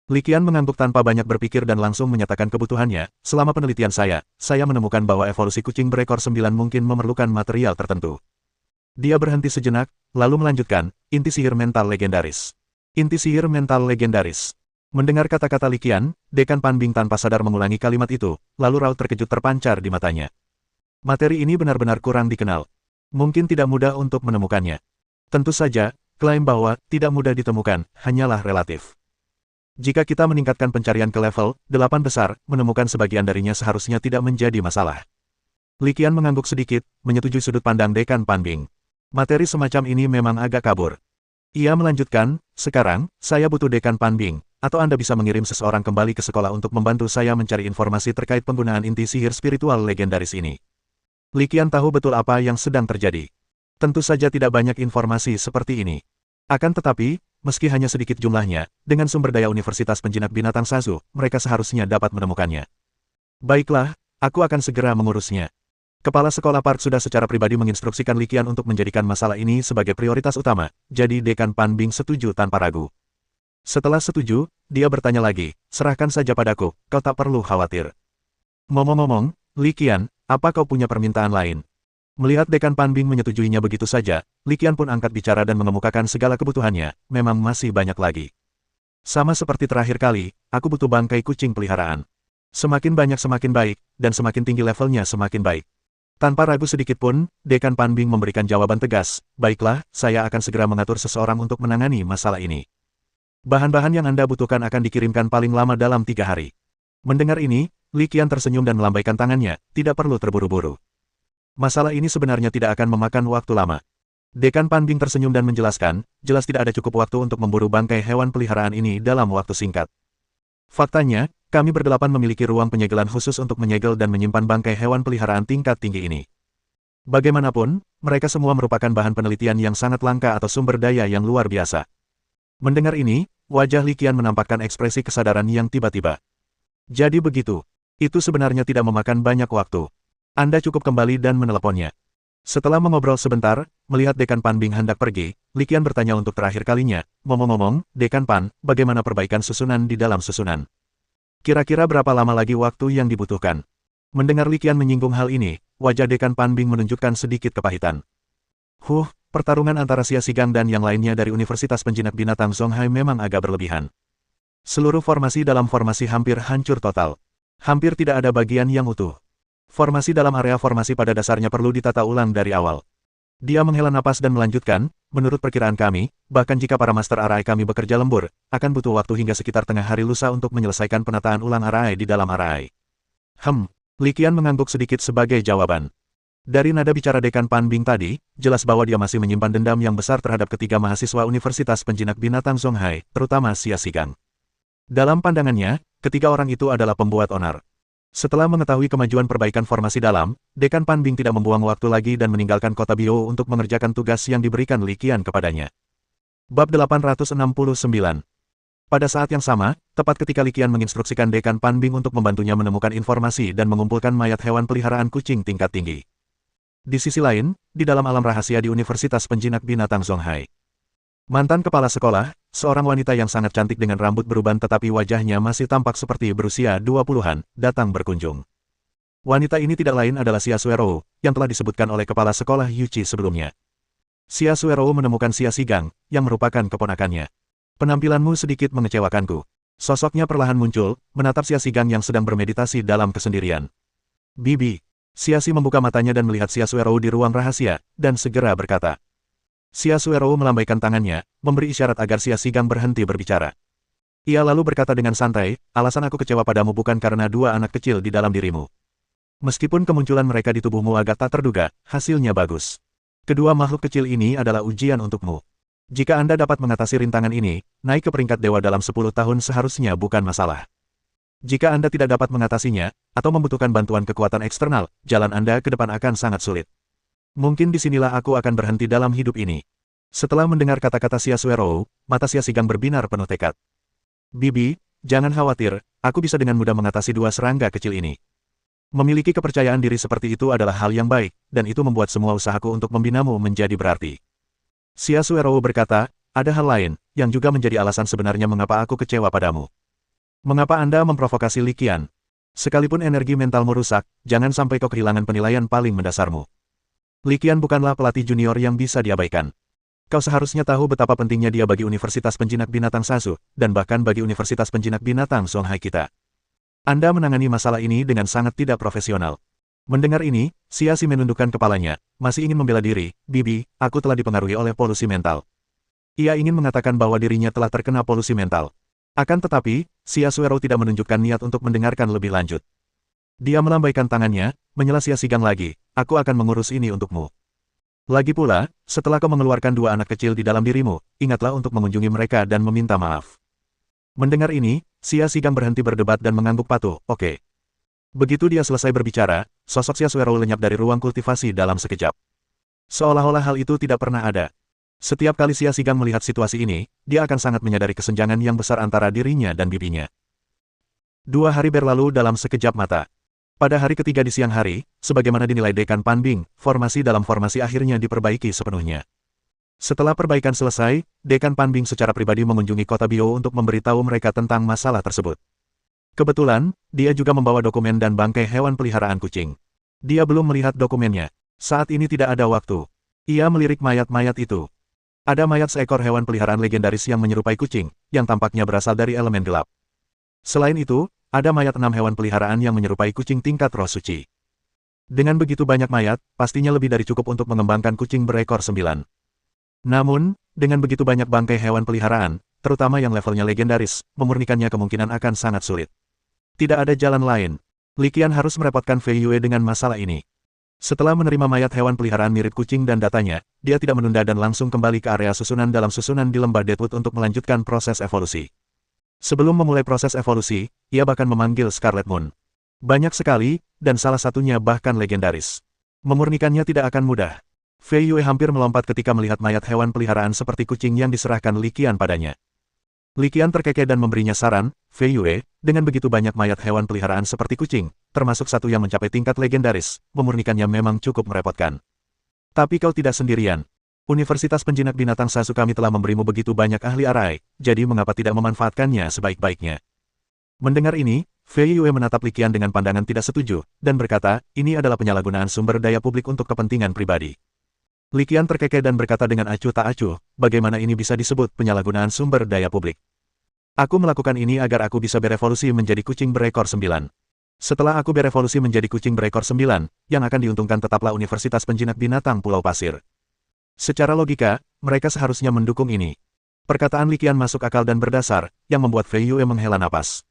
Li Qian mengangguk tanpa banyak berpikir dan langsung menyatakan kebutuhannya, selama penelitian saya menemukan bahwa evolusi kucing berekor 9 mungkin memerlukan material tertentu. Dia berhenti sejenak, lalu melanjutkan, inti sihir mental legendaris. Inti sihir mental legendaris. Mendengar kata-kata Li Qian, Dekan Pan Bing tanpa sadar mengulangi kalimat itu, lalu raut terkejut terpancar di matanya. Materi ini benar-benar kurang dikenal. Mungkin tidak mudah untuk menemukannya. Tentu saja, klaim bahwa tidak mudah ditemukan, hanyalah relatif. Jika kita meningkatkan pencarian ke level 8 besar, menemukan sebagian darinya seharusnya tidak menjadi masalah. Li Qian mengangguk sedikit, menyetujui sudut pandang Dekan Pan Bing. Materi semacam ini memang agak kabur. Ia melanjutkan, sekarang, saya butuh Dekan Pan Bing, atau Anda bisa mengirim seseorang kembali ke sekolah untuk membantu saya mencari informasi terkait penggunaan inti sihir spiritual legendaris ini. Li Qian tahu betul apa yang sedang terjadi. Tentu saja tidak banyak informasi seperti ini. Akan tetapi, meski hanya sedikit jumlahnya, dengan sumber daya Universitas Penjinak Binatang Sasu, mereka seharusnya dapat menemukannya. Baiklah, aku akan segera mengurusnya. Kepala sekolah Park sudah secara pribadi menginstruksikan Li Qian untuk menjadikan masalah ini sebagai prioritas utama, jadi Dekan Pan Bing setuju tanpa ragu. Setelah setuju, dia bertanya lagi, serahkan saja padaku, kau tak perlu khawatir. Ngomong-ngomong, Li Qian, apa kau punya permintaan lain? Melihat Dekan Pan Bing menyetujuinya begitu saja, Li Qian pun angkat bicara dan mengemukakan segala kebutuhannya, memang masih banyak lagi. Sama seperti terakhir kali, aku butuh bangkai kucing peliharaan. Semakin banyak semakin baik, dan semakin tinggi levelnya semakin baik. Tanpa ragu sedikit pun, Dekan Pan Bing memberikan jawaban tegas, baiklah, saya akan segera mengatur seseorang untuk menangani masalah ini. Bahan-bahan yang Anda butuhkan akan dikirimkan paling lama dalam 3 hari. Mendengar ini, Li Qian tersenyum dan melambaikan tangannya, tidak perlu terburu-buru. Masalah ini sebenarnya tidak akan memakan waktu lama. Dekan Pan Bing tersenyum dan menjelaskan, jelas tidak ada cukup waktu untuk memburu bangkai hewan peliharaan ini dalam waktu singkat. Faktanya, kami berdelapan memiliki ruang penyegelan khusus untuk menyegel dan menyimpan bangkai hewan peliharaan tingkat tinggi ini. Bagaimanapun, mereka semua merupakan bahan penelitian yang sangat langka atau sumber daya yang luar biasa. Mendengar ini, wajah Li Qian menampakkan ekspresi kesadaran yang tiba-tiba. Jadi begitu. Itu sebenarnya tidak memakan banyak waktu. Anda cukup kembali dan meneleponnya. Setelah mengobrol sebentar, melihat Dekan Pan Bing hendak pergi, Li Qian bertanya untuk terakhir kalinya, ngomong-ngomong, Dekan Pan, bagaimana perbaikan susunan di dalam susunan? Kira-kira berapa lama lagi waktu yang dibutuhkan? Mendengar Li Qian menyinggung hal ini, wajah Dekan Pan Bing menunjukkan sedikit kepahitan. Pertarungan antara Xia Xigang dan yang lainnya dari Universitas Penjinak Binatang Zonghai memang agak berlebihan. Seluruh formasi dalam formasi hampir hancur total. Hampir tidak ada bagian yang utuh. Formasi dalam area formasi pada dasarnya perlu ditata ulang dari awal. Dia menghela napas dan melanjutkan, menurut perkiraan kami, bahkan jika para master arai kami bekerja lembur, akan butuh waktu hingga sekitar tengah hari lusa untuk menyelesaikan penataan ulang arai di dalam arai. Li Qian mengangguk sedikit sebagai jawaban. Dari nada bicara Dekan Pan Bing tadi, jelas bahwa dia masih menyimpan dendam yang besar terhadap ketiga mahasiswa Universitas Penjinak Binatang Zonghai, terutama Xia Xigang. Dalam pandangannya, ketiga orang itu adalah pembuat onar. Setelah mengetahui kemajuan perbaikan formasi dalam, Dekan Pan Bing tidak membuang waktu lagi dan meninggalkan kota Bio untuk mengerjakan tugas yang diberikan Li Qian kepadanya. Bab 869. Pada saat yang sama, tepat ketika Li Qian menginstruksikan Dekan Pan Bing untuk membantunya menemukan informasi dan mengumpulkan mayat hewan peliharaan kucing tingkat tinggi. Di sisi lain, di dalam alam rahasia di Universitas Penjinak Binatang Zonghai. Mantan kepala sekolah, seorang wanita yang sangat cantik dengan rambut beruban tetapi wajahnya masih tampak seperti berusia 20-an, datang berkunjung. Wanita ini tidak lain adalah Xia Suerou, yang telah disebutkan oleh kepala sekolah Yuchi sebelumnya. Xia Suerou menemukan Xia Xigang, yang merupakan keponakannya. Penampilanmu sedikit mengecewakanku. Sosoknya perlahan muncul, menatap Xia Xigang yang sedang bermeditasi dalam kesendirian. Bibi. Xia Xi membuka matanya dan melihat Xia Suerou di ruang rahasia, dan segera berkata. Xia Suerou melambaikan tangannya, memberi isyarat agar Xia Xigang berhenti berbicara. Ia lalu berkata dengan santai, alasan aku kecewa padamu bukan karena dua anak kecil di dalam dirimu. Meskipun kemunculan mereka di tubuhmu agak tak terduga, hasilnya bagus. Kedua makhluk kecil ini adalah ujian untukmu. Jika Anda dapat mengatasi rintangan ini, naik ke peringkat dewa dalam 10 tahun seharusnya bukan masalah. Jika Anda tidak dapat mengatasinya, atau membutuhkan bantuan kekuatan eksternal, jalan Anda ke depan akan sangat sulit. Mungkin disinilah aku akan berhenti dalam hidup ini. Setelah mendengar kata-kata Xia Suerou, mata Xia Xigang berbinar penuh tekad. Bibi, jangan khawatir, aku bisa dengan mudah mengatasi dua serangga kecil ini. Memiliki kepercayaan diri seperti itu adalah hal yang baik, dan itu membuat semua usahaku untuk membinamu menjadi berarti. Xia Suerou berkata, ada hal lain, yang juga menjadi alasan sebenarnya mengapa aku kecewa padamu. Mengapa Anda memprovokasi Li Qian? Sekalipun energi mentalmu rusak, jangan sampai kau kehilangan penilaian paling mendasarmu. Li Qian bukanlah pelatih junior yang bisa diabaikan. Kau seharusnya tahu betapa pentingnya dia bagi Universitas Penjinak Binatang Sasu, dan bahkan bagi Universitas Penjinak Binatang Zonghai kita. Anda menangani masalah ini dengan sangat tidak profesional. Mendengar ini, Xia Xi menundukkan kepalanya, masih ingin membela diri, Bibi, aku telah dipengaruhi oleh polusi mental. Ia ingin mengatakan bahwa dirinya telah terkena polusi mental. Akan tetapi, Xia Suerou tidak menunjukkan niat untuk mendengarkan lebih lanjut. Dia melambaikan tangannya, menyela Xia Xigang lagi, aku akan mengurus ini untukmu. Lagi pula, setelah kau mengeluarkan dua anak kecil di dalam dirimu, ingatlah untuk mengunjungi mereka dan meminta maaf. Mendengar ini, Xia Xigang berhenti berdebat dan mengangguk patuh, oke. Begitu dia selesai berbicara, sosok Xia Suerou lenyap dari ruang kultivasi dalam sekejap. Seolah-olah hal itu tidak pernah ada. Setiap kali Xia Xigang melihat situasi ini, dia akan sangat menyadari kesenjangan yang besar antara dirinya dan bibinya. 2 hari berlalu dalam sekejap mata. Pada hari ketiga di siang hari, sebagaimana dinilai Dekan Panbing, formasi dalam formasi akhirnya diperbaiki sepenuhnya. Setelah perbaikan selesai, Dekan Panbing secara pribadi mengunjungi kota Bio untuk memberitahu mereka tentang masalah tersebut. Kebetulan, dia juga membawa dokumen dan bangkai hewan peliharaan kucing. Dia belum melihat dokumennya. Saat ini tidak ada waktu. Ia melirik mayat-mayat itu. Ada mayat seekor hewan peliharaan legendaris yang menyerupai kucing, yang tampaknya berasal dari elemen gelap. Selain itu, ada mayat 6 hewan peliharaan yang menyerupai kucing tingkat roh suci. Dengan begitu banyak mayat, pastinya lebih dari cukup untuk mengembangkan kucing berekor 9. Namun, dengan begitu banyak bangkai hewan peliharaan, terutama yang levelnya legendaris, memurnikannya kemungkinan akan sangat sulit. Tidak ada jalan lain. Li Qian harus merepotkan Fei Yue dengan masalah ini. Setelah menerima mayat hewan peliharaan mirip kucing dan datanya, dia tidak menunda dan langsung kembali ke area susunan dalam susunan di lembah Deadwood untuk melanjutkan proses evolusi. Sebelum memulai proses evolusi, ia bahkan memanggil Scarlet Moon. Banyak sekali, dan salah satunya bahkan legendaris. Memurnikannya tidak akan mudah. Fei Yue hampir melompat ketika melihat mayat hewan peliharaan seperti kucing yang diserahkan Li Qian padanya. Li Qian terkekeh dan memberinya saran, Fei Yue, dengan begitu banyak mayat hewan peliharaan seperti kucing, termasuk satu yang mencapai tingkat legendaris, memurnikannya memang cukup merepotkan. Tapi kau tidak sendirian. Universitas Penjinak Binatang Sasukami telah memberimu begitu banyak ahli arai, jadi mengapa tidak memanfaatkannya sebaik-baiknya? Mendengar ini, Fei Yue menatap Li Qian dengan pandangan tidak setuju, dan berkata, ini adalah penyalahgunaan sumber daya publik untuk kepentingan pribadi. Li Qian terkekeh dan berkata dengan acuh tak acuh, bagaimana ini bisa disebut penyalahgunaan sumber daya publik? Aku melakukan ini agar aku bisa berevolusi menjadi kucing berekor 9. Setelah aku berevolusi menjadi kucing berekor 9, yang akan diuntungkan tetaplah Universitas Penjinak Binatang Pulau Pasir. Secara logika, mereka seharusnya mendukung ini. Perkataan Li Qian masuk akal dan berdasar, yang membuat Fei Yue menghela napas.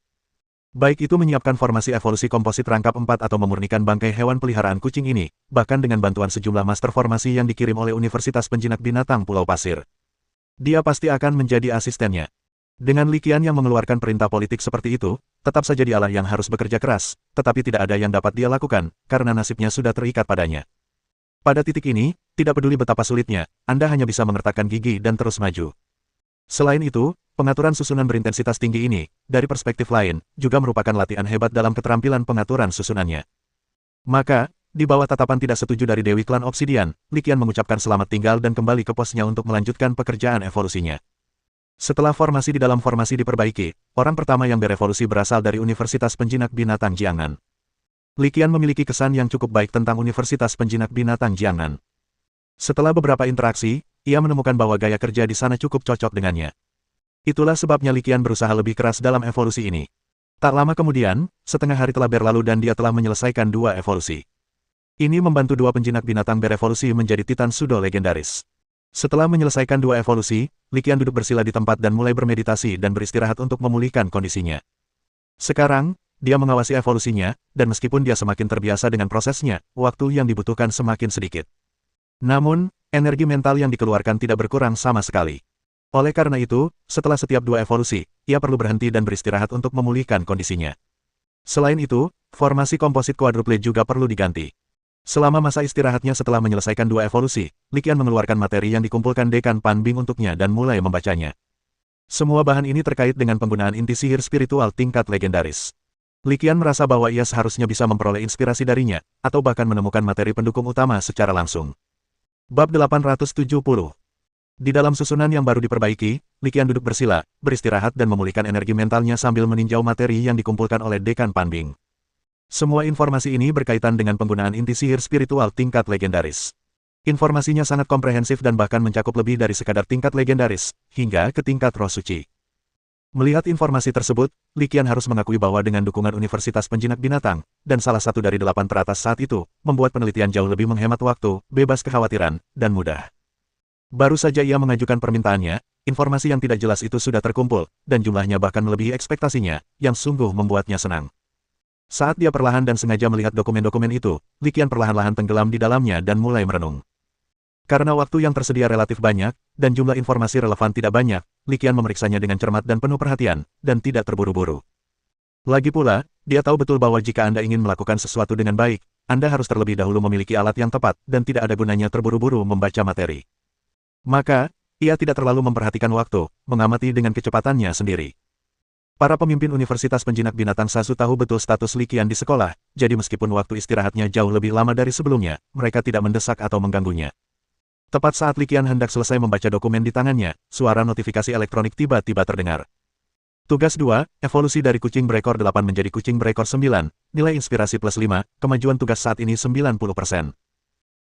Baik itu menyiapkan formasi evolusi komposit rangkap 4 atau memurnikan bangkai hewan peliharaan kucing ini, bahkan dengan bantuan sejumlah master formasi yang dikirim oleh Universitas Penjinak Binatang Pulau Pasir. Dia pasti akan menjadi asistennya. Dengan Li Qian yang mengeluarkan perintah politik seperti itu, tetap saja dialah yang harus bekerja keras, tetapi tidak ada yang dapat dia lakukan, karena nasibnya sudah terikat padanya. Pada titik ini, tidak peduli betapa sulitnya, Anda hanya bisa mengertakkan gigi dan terus maju. Selain itu, pengaturan susunan berintensitas tinggi ini, dari perspektif lain, juga merupakan latihan hebat dalam keterampilan pengaturan susunannya. Maka, di bawah tatapan tidak setuju dari Dewi Klan Obsidian, Li Qian mengucapkan selamat tinggal dan kembali ke posnya untuk melanjutkan pekerjaan evolusinya. Setelah formasi di dalam formasi diperbaiki, orang pertama yang berevolusi berasal dari Universitas Penjinak Binatang Jiangnan. Li Qian memiliki kesan yang cukup baik tentang Universitas Penjinak Binatang Jiangnan. Setelah beberapa interaksi, ia menemukan bahwa gaya kerja di sana cukup cocok dengannya. Itulah sebabnya Li Qian berusaha lebih keras dalam evolusi ini. Tak lama kemudian, setengah hari telah berlalu dan dia telah menyelesaikan 2 evolusi. Ini membantu 2 penjinak binatang berevolusi menjadi Titan Pseudo legendaris. Setelah menyelesaikan 2 evolusi, Li Qian duduk bersila di tempat dan mulai bermeditasi dan beristirahat untuk memulihkan kondisinya. Sekarang, dia mengawasi evolusinya, dan meskipun dia semakin terbiasa dengan prosesnya, waktu yang dibutuhkan semakin sedikit. Namun, energi mental yang dikeluarkan tidak berkurang sama sekali. Oleh karena itu, setelah setiap 2 evolusi, ia perlu berhenti dan beristirahat untuk memulihkan kondisinya. Selain itu, formasi komposit quadruple juga perlu diganti. Selama masa istirahatnya setelah menyelesaikan 2 evolusi, Li Qian mengeluarkan materi yang dikumpulkan Dekan Panbing untuknya dan mulai membacanya. Semua bahan ini terkait dengan penggunaan inti sihir spiritual tingkat legendaris. Li Qian merasa bahwa ia seharusnya bisa memperoleh inspirasi darinya, atau bahkan menemukan materi pendukung utama secara langsung. Bab 870. Di dalam susunan yang baru diperbaiki, Li Qian duduk bersila, beristirahat dan memulihkan energi mentalnya sambil meninjau materi yang dikumpulkan oleh Dekan Panbing. Semua informasi ini berkaitan dengan penggunaan inti sihir spiritual tingkat legendaris. Informasinya sangat komprehensif dan bahkan mencakup lebih dari sekadar tingkat legendaris, hingga ke tingkat roh suci. Melihat informasi tersebut, Li Qian harus mengakui bahwa dengan dukungan Universitas Penjinak Binatang, dan salah satu dari 8 teratas saat itu, membuat penelitian jauh lebih menghemat waktu, bebas kekhawatiran, dan mudah. Baru saja ia mengajukan permintaannya, informasi yang tidak jelas itu sudah terkumpul, dan jumlahnya bahkan melebihi ekspektasinya, yang sungguh membuatnya senang. Saat dia perlahan dan sengaja melihat dokumen-dokumen itu, Li Qian perlahan-lahan tenggelam di dalamnya dan mulai merenung. Karena waktu yang tersedia relatif banyak, dan jumlah informasi relevan tidak banyak, Li Qian memeriksanya dengan cermat dan penuh perhatian, dan tidak terburu-buru. Lagi pula, dia tahu betul bahwa jika Anda ingin melakukan sesuatu dengan baik, Anda harus terlebih dahulu memiliki alat yang tepat, dan tidak ada gunanya terburu-buru membaca materi. Maka, Ia tidak terlalu memperhatikan waktu, mengamati dengan kecepatannya sendiri. Para pemimpin Universitas Penjinak Binatang Sasu tahu betul status Li Qian di sekolah, jadi meskipun waktu istirahatnya jauh lebih lama dari sebelumnya, mereka tidak mendesak atau mengganggunya. Tepat saat Li Qian hendak selesai membaca dokumen di tangannya, suara notifikasi elektronik tiba-tiba terdengar. Tugas 2, evolusi dari kucing berekor 8 menjadi kucing berekor 9, nilai inspirasi plus 5, kemajuan tugas saat ini 90%.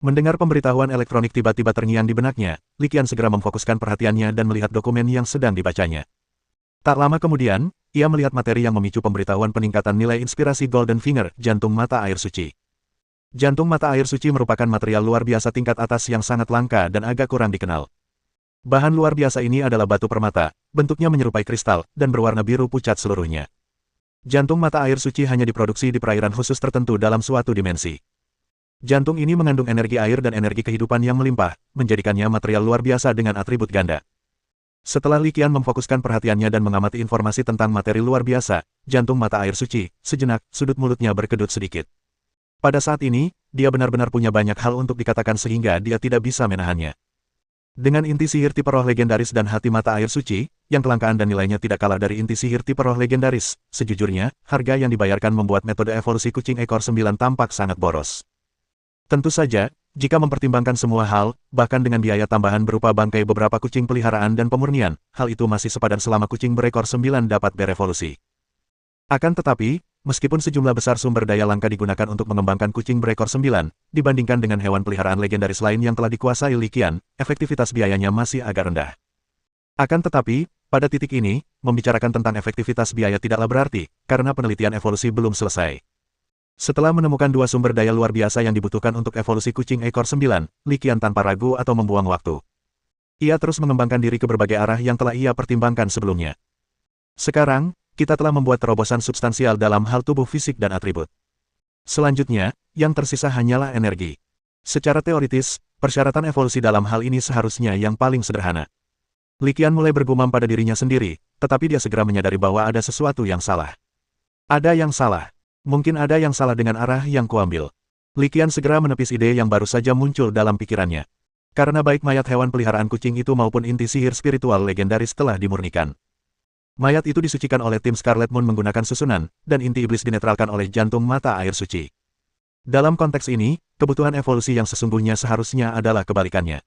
Mendengar pemberitahuan elektronik tiba-tiba terngiang di benaknya, Li Qian segera memfokuskan perhatiannya dan melihat dokumen yang sedang dibacanya. Tak lama kemudian, ia melihat materi yang memicu pemberitahuan peningkatan nilai inspirasi Golden Finger, jantung mata air suci. Jantung mata air suci merupakan material luar biasa tingkat atas yang sangat langka dan agak kurang dikenal. Bahan luar biasa ini adalah batu permata, bentuknya menyerupai kristal, dan berwarna biru pucat seluruhnya. Jantung mata air suci hanya diproduksi di perairan khusus tertentu dalam suatu dimensi. Jantung ini mengandung energi air dan energi kehidupan yang melimpah, menjadikannya material luar biasa dengan atribut ganda. Setelah Li Qian memfokuskan perhatiannya dan mengamati informasi tentang materi luar biasa, jantung mata air suci, sejenak, sudut mulutnya berkedut sedikit. Pada saat ini, dia benar-benar punya banyak hal untuk dikatakan sehingga dia tidak bisa menahannya. Dengan inti sihir tipe roh legendaris dan hati mata air suci, yang kelangkaan dan nilainya tidak kalah dari inti sihir tipe roh legendaris, sejujurnya, harga yang dibayarkan membuat metode evolusi kucing ekor 9 tampak sangat boros. Tentu saja, jika mempertimbangkan semua hal, bahkan dengan biaya tambahan berupa bangkai beberapa kucing peliharaan dan pemurnian, hal itu masih sepadan selama kucing berekor 9 dapat berevolusi. Akan tetapi, meskipun sejumlah besar sumber daya langka digunakan untuk mengembangkan kucing berekor 9, dibandingkan dengan hewan peliharaan legendaris lain yang telah dikuasai Li Qian, efektivitas biayanya masih agak rendah. Akan tetapi, pada titik ini, membicarakan tentang efektivitas biaya tidaklah berarti, karena penelitian evolusi belum selesai. Setelah menemukan dua sumber daya luar biasa yang dibutuhkan untuk evolusi kucing ekor 9, Li Qian tanpa ragu atau membuang waktu. Ia terus mengembangkan diri ke berbagai arah yang telah ia pertimbangkan sebelumnya. Sekarang, kita telah membuat terobosan substansial dalam hal tubuh fisik dan atribut. Selanjutnya, yang tersisa hanyalah energi. Secara teoritis, persyaratan evolusi dalam hal ini seharusnya yang paling sederhana. Li Qian mulai bergumam pada dirinya sendiri, tetapi dia segera menyadari bahwa ada sesuatu yang salah. Ada yang salah. Mungkin ada yang salah dengan arah yang kuambil. Li Qian segera menepis ide yang baru saja muncul dalam pikirannya. Karena baik mayat hewan peliharaan kucing itu maupun inti sihir spiritual legendaris telah dimurnikan. Mayat itu disucikan oleh tim Scarlet Moon menggunakan susunan, dan inti iblis dinetralkan oleh jantung mata air suci. Dalam konteks ini, kebutuhan evolusi yang sesungguhnya seharusnya adalah kebalikannya.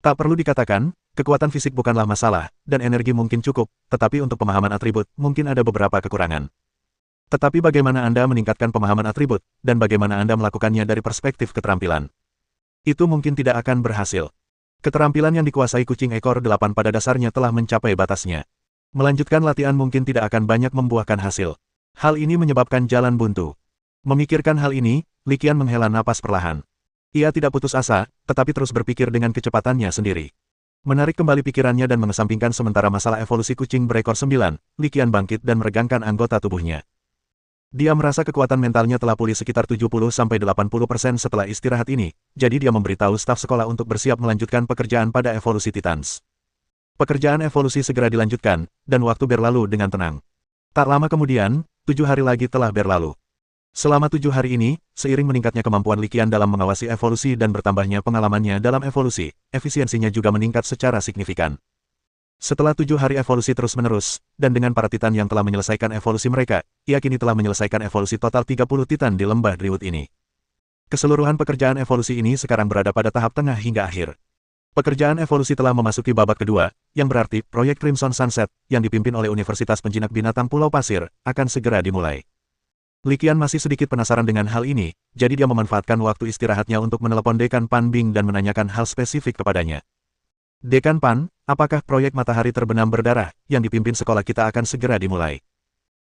Tak perlu dikatakan, kekuatan fisik bukanlah masalah, dan energi mungkin cukup, tetapi untuk pemahaman atribut, mungkin ada beberapa kekurangan. Tetapi bagaimana Anda meningkatkan pemahaman atribut, dan bagaimana Anda melakukannya dari perspektif keterampilan? Itu mungkin tidak akan berhasil. Keterampilan yang dikuasai kucing ekor 8 pada dasarnya telah mencapai batasnya. Melanjutkan latihan mungkin tidak akan banyak membuahkan hasil. Hal ini menyebabkan jalan buntu. Memikirkan hal ini, Li Qian menghela napas perlahan. Ia tidak putus asa, tetapi terus berpikir dengan kecepatannya sendiri. Menarik kembali pikirannya dan mengesampingkan sementara masalah evolusi kucing berekor 9, Li Qian bangkit dan meregangkan anggota tubuhnya. Dia merasa kekuatan mentalnya telah pulih sekitar 70–80% setelah istirahat ini, jadi dia memberitahu staf sekolah untuk bersiap melanjutkan pekerjaan pada evolusi Titans. Pekerjaan evolusi segera dilanjutkan, dan waktu berlalu dengan tenang. Tak lama kemudian, 7 hari lagi telah berlalu. Selama 7 hari ini, seiring meningkatnya kemampuan Li Qian dalam mengawasi evolusi dan bertambahnya pengalamannya dalam evolusi, efisiensinya juga meningkat secara signifikan. Setelah 7 hari evolusi terus-menerus, dan dengan para Titan yang telah menyelesaikan evolusi mereka, ia kini telah menyelesaikan evolusi total 30 Titan di lembah Driwood ini. Keseluruhan pekerjaan evolusi ini sekarang berada pada tahap tengah hingga akhir. Pekerjaan evolusi telah memasuki babak kedua, yang berarti proyek Crimson Sunset, yang dipimpin oleh Universitas Penjinak Binatang Pulau Pasir, akan segera dimulai. Li Qian masih sedikit penasaran dengan hal ini, jadi dia memanfaatkan waktu istirahatnya untuk menelepon Dekan Pan Bing dan menanyakan hal spesifik kepadanya. Dekan Pan, apakah proyek Matahari Terbenam Berdarah, yang dipimpin sekolah kita akan segera dimulai?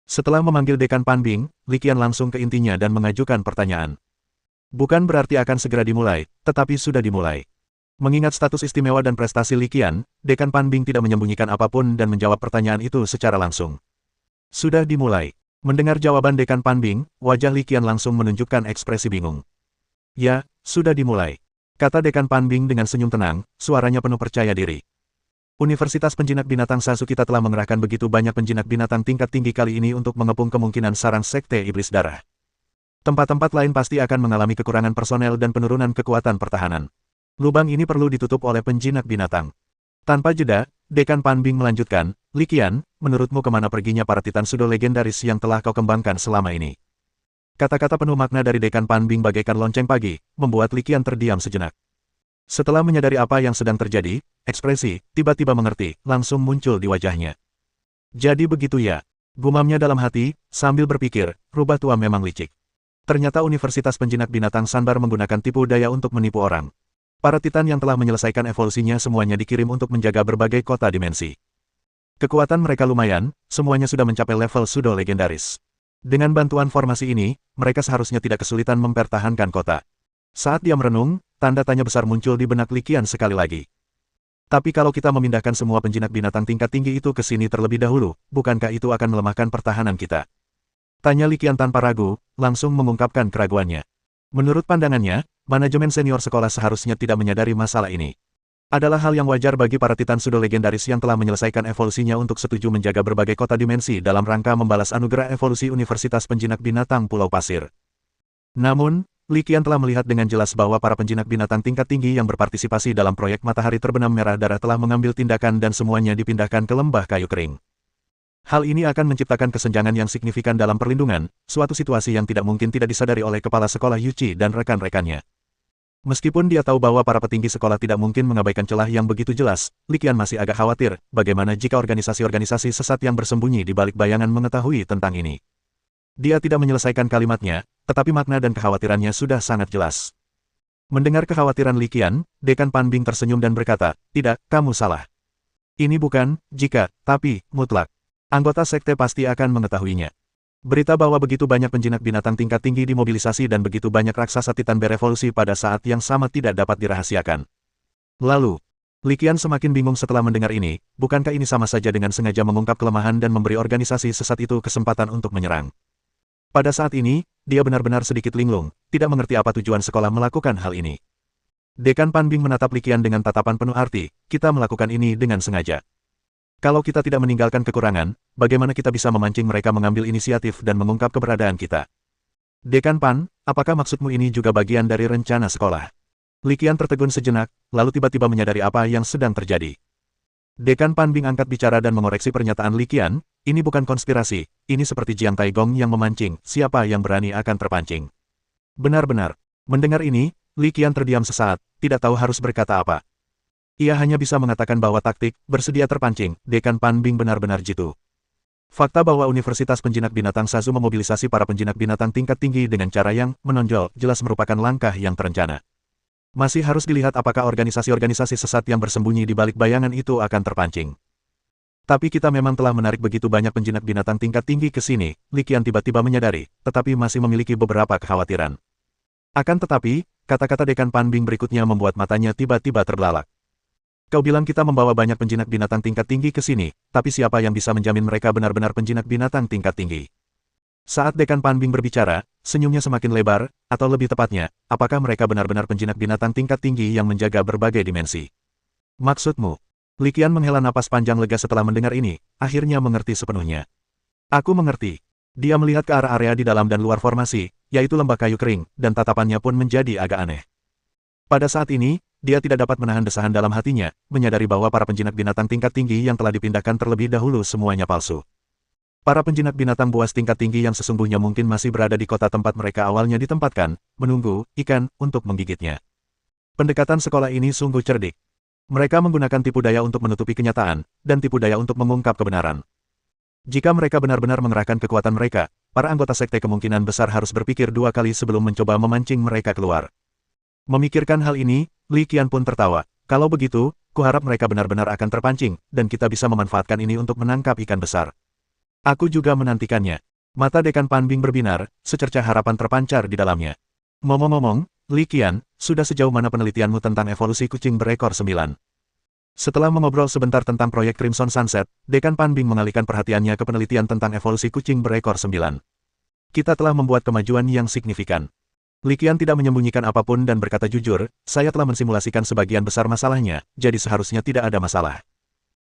Setelah memanggil Dekan Pan Bing, Li Qian langsung ke intinya dan mengajukan pertanyaan. Bukan berarti akan segera dimulai, tetapi sudah dimulai. Mengingat status istimewa dan prestasi Li Qian, Dekan Pan Bing tidak menyembunyikan apapun dan menjawab pertanyaan itu secara langsung. Sudah dimulai. Mendengar jawaban Dekan Pan Bing, wajah Li Qian langsung menunjukkan ekspresi bingung. Ya, sudah dimulai. Kata Dekan Pan Bing dengan senyum tenang, suaranya penuh percaya diri. Universitas Penjinak Binatang Sasu kita telah mengerahkan begitu banyak penjinak binatang tingkat tinggi kali ini untuk mengepung kemungkinan sarang sekte iblis darah. Tempat-tempat lain pasti akan mengalami kekurangan personel dan penurunan kekuatan pertahanan. Lubang ini perlu ditutup oleh penjinak binatang. Tanpa jeda, Dekan Panbing melanjutkan, Li Qian, menurutmu kemana perginya para titan pseudo legendaris yang telah kau kembangkan selama ini? Kata-kata penuh makna dari Dekan Panbing bagaikan lonceng pagi, membuat Li Qian terdiam sejenak. Setelah menyadari apa yang sedang terjadi, ekspresi, tiba-tiba mengerti, langsung muncul di wajahnya. Jadi begitu ya, gumamnya dalam hati, sambil berpikir, rubah tua memang licik. Ternyata Universitas Penjinak Binatang Sanbar menggunakan tipu daya untuk menipu orang. Para titan yang telah menyelesaikan evolusinya semuanya dikirim untuk menjaga berbagai kota dimensi. Kekuatan mereka lumayan, semuanya sudah mencapai level pseudo legendaris. Dengan bantuan formasi ini, mereka seharusnya tidak kesulitan mempertahankan kota. Saat dia merenung, tanda tanya besar muncul di benak Li Qian sekali lagi. Tapi kalau kita memindahkan semua penjinak binatang tingkat tinggi itu ke sini terlebih dahulu, bukankah itu akan melemahkan pertahanan kita? Tanya Li Qian tanpa ragu, langsung mengungkapkan keraguannya. Menurut pandangannya, manajemen senior sekolah seharusnya tidak menyadari masalah ini. Adalah hal yang wajar bagi para titan pseudo legendaris yang telah menyelesaikan evolusinya untuk setuju menjaga berbagai kota dimensi dalam rangka membalas anugerah evolusi Universitas Penjinak Binatang Pulau Pasir. Namun, Li Qian telah melihat dengan jelas bahwa para penjinak binatang tingkat tinggi yang berpartisipasi dalam proyek Matahari Terbenam Merah Darah telah mengambil tindakan dan semuanya dipindahkan ke lembah kayu kering. Hal ini akan menciptakan kesenjangan yang signifikan dalam perlindungan, suatu situasi yang tidak mungkin tidak disadari oleh kepala sekolah Yuchi dan rekan-rekannya. Meskipun dia tahu bahwa para petinggi sekolah tidak mungkin mengabaikan celah yang begitu jelas, Li Qian masih agak khawatir, bagaimana jika organisasi-organisasi sesat yang bersembunyi di balik bayangan mengetahui tentang ini. Dia tidak menyelesaikan kalimatnya, tetapi makna dan kekhawatirannya sudah sangat jelas. Mendengar kekhawatiran Li Qian, Dekan Panbing tersenyum dan berkata, tidak, kamu salah. Ini bukan, jika, tapi, mutlak. Anggota sekte pasti akan mengetahuinya. Berita bahwa begitu banyak penjinak binatang tingkat tinggi dimobilisasi dan begitu banyak raksasa titan berevolusi pada saat yang sama tidak dapat dirahasiakan. Lalu, Li Qian semakin bingung setelah mendengar ini, bukankah ini sama saja dengan sengaja mengungkap kelemahan dan memberi organisasi sesat itu kesempatan untuk menyerang? Pada saat ini, dia benar-benar sedikit linglung, tidak mengerti apa tujuan sekolah melakukan hal ini. Dekan Panbing menatap Li Qian dengan tatapan penuh arti, kita melakukan ini dengan sengaja. Kalau kita tidak meninggalkan kekurangan, bagaimana kita bisa memancing mereka mengambil inisiatif dan mengungkap keberadaan kita? Dekan Pan, apakah maksudmu ini juga bagian dari rencana sekolah? Li Qian tertegun sejenak, lalu tiba-tiba menyadari apa yang sedang terjadi. Dekan Panbing angkat bicara dan mengoreksi pernyataan Li Qian, ini bukan konspirasi, ini seperti Jiang Taigong yang memancing, siapa yang berani akan terpancing. Benar-benar. Mendengar ini, Li Qian terdiam sesaat, tidak tahu harus berkata apa. Ia hanya bisa mengatakan bahwa taktik, bersedia terpancing, Dekan Panbing benar-benar jitu. Fakta bahwa Universitas Penjinak Binatang Sazu memobilisasi para penjinak binatang tingkat tinggi dengan cara yang menonjol, jelas merupakan langkah yang terencana. Masih harus dilihat apakah organisasi-organisasi sesat yang bersembunyi di balik bayangan itu akan terpancing. Tapi kita memang telah menarik begitu banyak penjinak binatang tingkat tinggi ke sini, Li Qian tiba-tiba menyadari, tetapi masih memiliki beberapa kekhawatiran. Akan tetapi, kata-kata Dekan Panbing berikutnya membuat matanya tiba-tiba terbelalak. Kau bilang kita membawa banyak penjinak binatang tingkat tinggi ke sini, tapi siapa yang bisa menjamin mereka benar-benar penjinak binatang tingkat tinggi? Saat Dekan Panbing berbicara, senyumnya semakin lebar, atau lebih tepatnya, apakah mereka benar-benar penjinak binatang tingkat tinggi yang menjaga berbagai dimensi? Maksudmu? Li Qian menghela napas panjang lega setelah mendengar ini, akhirnya mengerti sepenuhnya. Aku mengerti. Dia melihat ke arah area di dalam dan luar formasi, yaitu lembah kayu kering, dan tatapannya pun menjadi agak aneh. Pada saat ini, dia tidak dapat menahan desahan dalam hatinya, menyadari bahwa para penjinak binatang tingkat tinggi yang telah dipindahkan terlebih dahulu semuanya palsu. Para penjinak binatang buas tingkat tinggi yang sesungguhnya mungkin masih berada di kota tempat mereka awalnya ditempatkan, menunggu ikan untuk menggigitnya. Pendekatan sekolah ini sungguh cerdik. Mereka menggunakan tipu daya untuk menutupi kenyataan, dan tipu daya untuk mengungkap kebenaran. Jika mereka benar-benar mengerahkan kekuatan mereka, para anggota sekte kemungkinan besar harus berpikir dua kali sebelum mencoba memancing mereka keluar. Memikirkan hal ini, Li Qian pun tertawa. Kalau begitu, kuharap mereka benar-benar akan terpancing, dan kita bisa memanfaatkan ini untuk menangkap ikan besar. Aku juga menantikannya. Mata Dekan Panbing berbinar, secercah harapan terpancar di dalamnya. Ngomong-ngomong, Li Qian, sudah sejauh mana penelitianmu tentang evolusi kucing berekor 9? Setelah mengobrol sebentar tentang proyek Crimson Sunset, Dekan Panbing mengalihkan perhatiannya ke penelitian tentang evolusi kucing berekor 9. Kita telah membuat kemajuan yang signifikan. Li Qian tidak menyembunyikan apapun dan berkata jujur, saya telah mensimulasikan sebagian besar masalahnya, jadi seharusnya tidak ada masalah.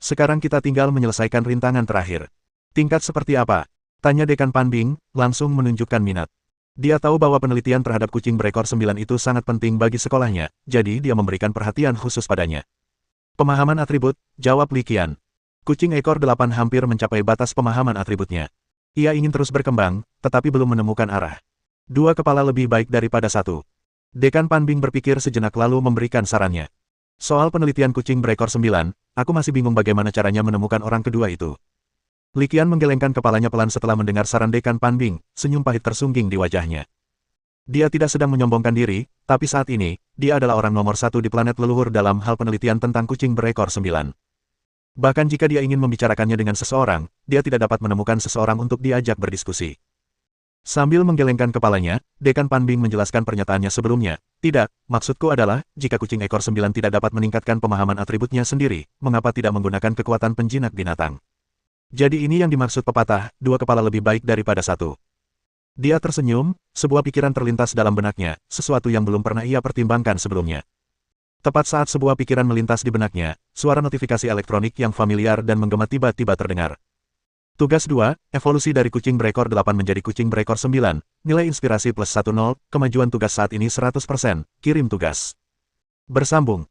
Sekarang kita tinggal menyelesaikan rintangan terakhir. Tingkat seperti apa? Tanya Dekan Panbing, langsung menunjukkan minat. Dia tahu bahwa penelitian terhadap kucing berekor 9 itu sangat penting bagi sekolahnya, jadi dia memberikan perhatian khusus padanya. Pemahaman atribut, jawab Li Qian. Kucing ekor 8 hampir mencapai batas pemahaman atributnya. Ia ingin terus berkembang, tetapi belum menemukan arah. 2 kepala lebih baik daripada 1. Dekan Pan Bing berpikir sejenak lalu memberikan sarannya. Soal penelitian kucing berekor 9, aku masih bingung bagaimana caranya menemukan orang kedua itu. Li Qian menggelengkan kepalanya pelan setelah mendengar saran Dekan Pan Bing, senyum pahit tersungging di wajahnya. Dia tidak sedang menyombongkan diri, tapi saat ini, dia adalah orang nomor 1 di planet leluhur dalam hal penelitian tentang kucing berekor 9. Bahkan jika dia ingin membicarakannya dengan seseorang, dia tidak dapat menemukan seseorang untuk diajak berdiskusi. Sambil menggelengkan kepalanya, Dekan Pan Bing menjelaskan pernyataannya sebelumnya. Tidak, maksudku adalah, jika kucing ekor 9 tidak dapat meningkatkan pemahaman atributnya sendiri, mengapa tidak menggunakan kekuatan penjinak binatang? Jadi ini yang dimaksud pepatah, 2 kepala lebih baik daripada 1. Dia tersenyum, sebuah pikiran terlintas dalam benaknya, sesuatu yang belum pernah ia pertimbangkan sebelumnya. Tepat saat sebuah pikiran melintas di benaknya, suara notifikasi elektronik yang familiar dan menggema tiba-tiba terdengar. Tugas 2, evolusi dari kucing berekor 8 menjadi kucing berekor 9, nilai inspirasi +10, kemajuan tugas saat ini 100%, kirim tugas. Bersambung.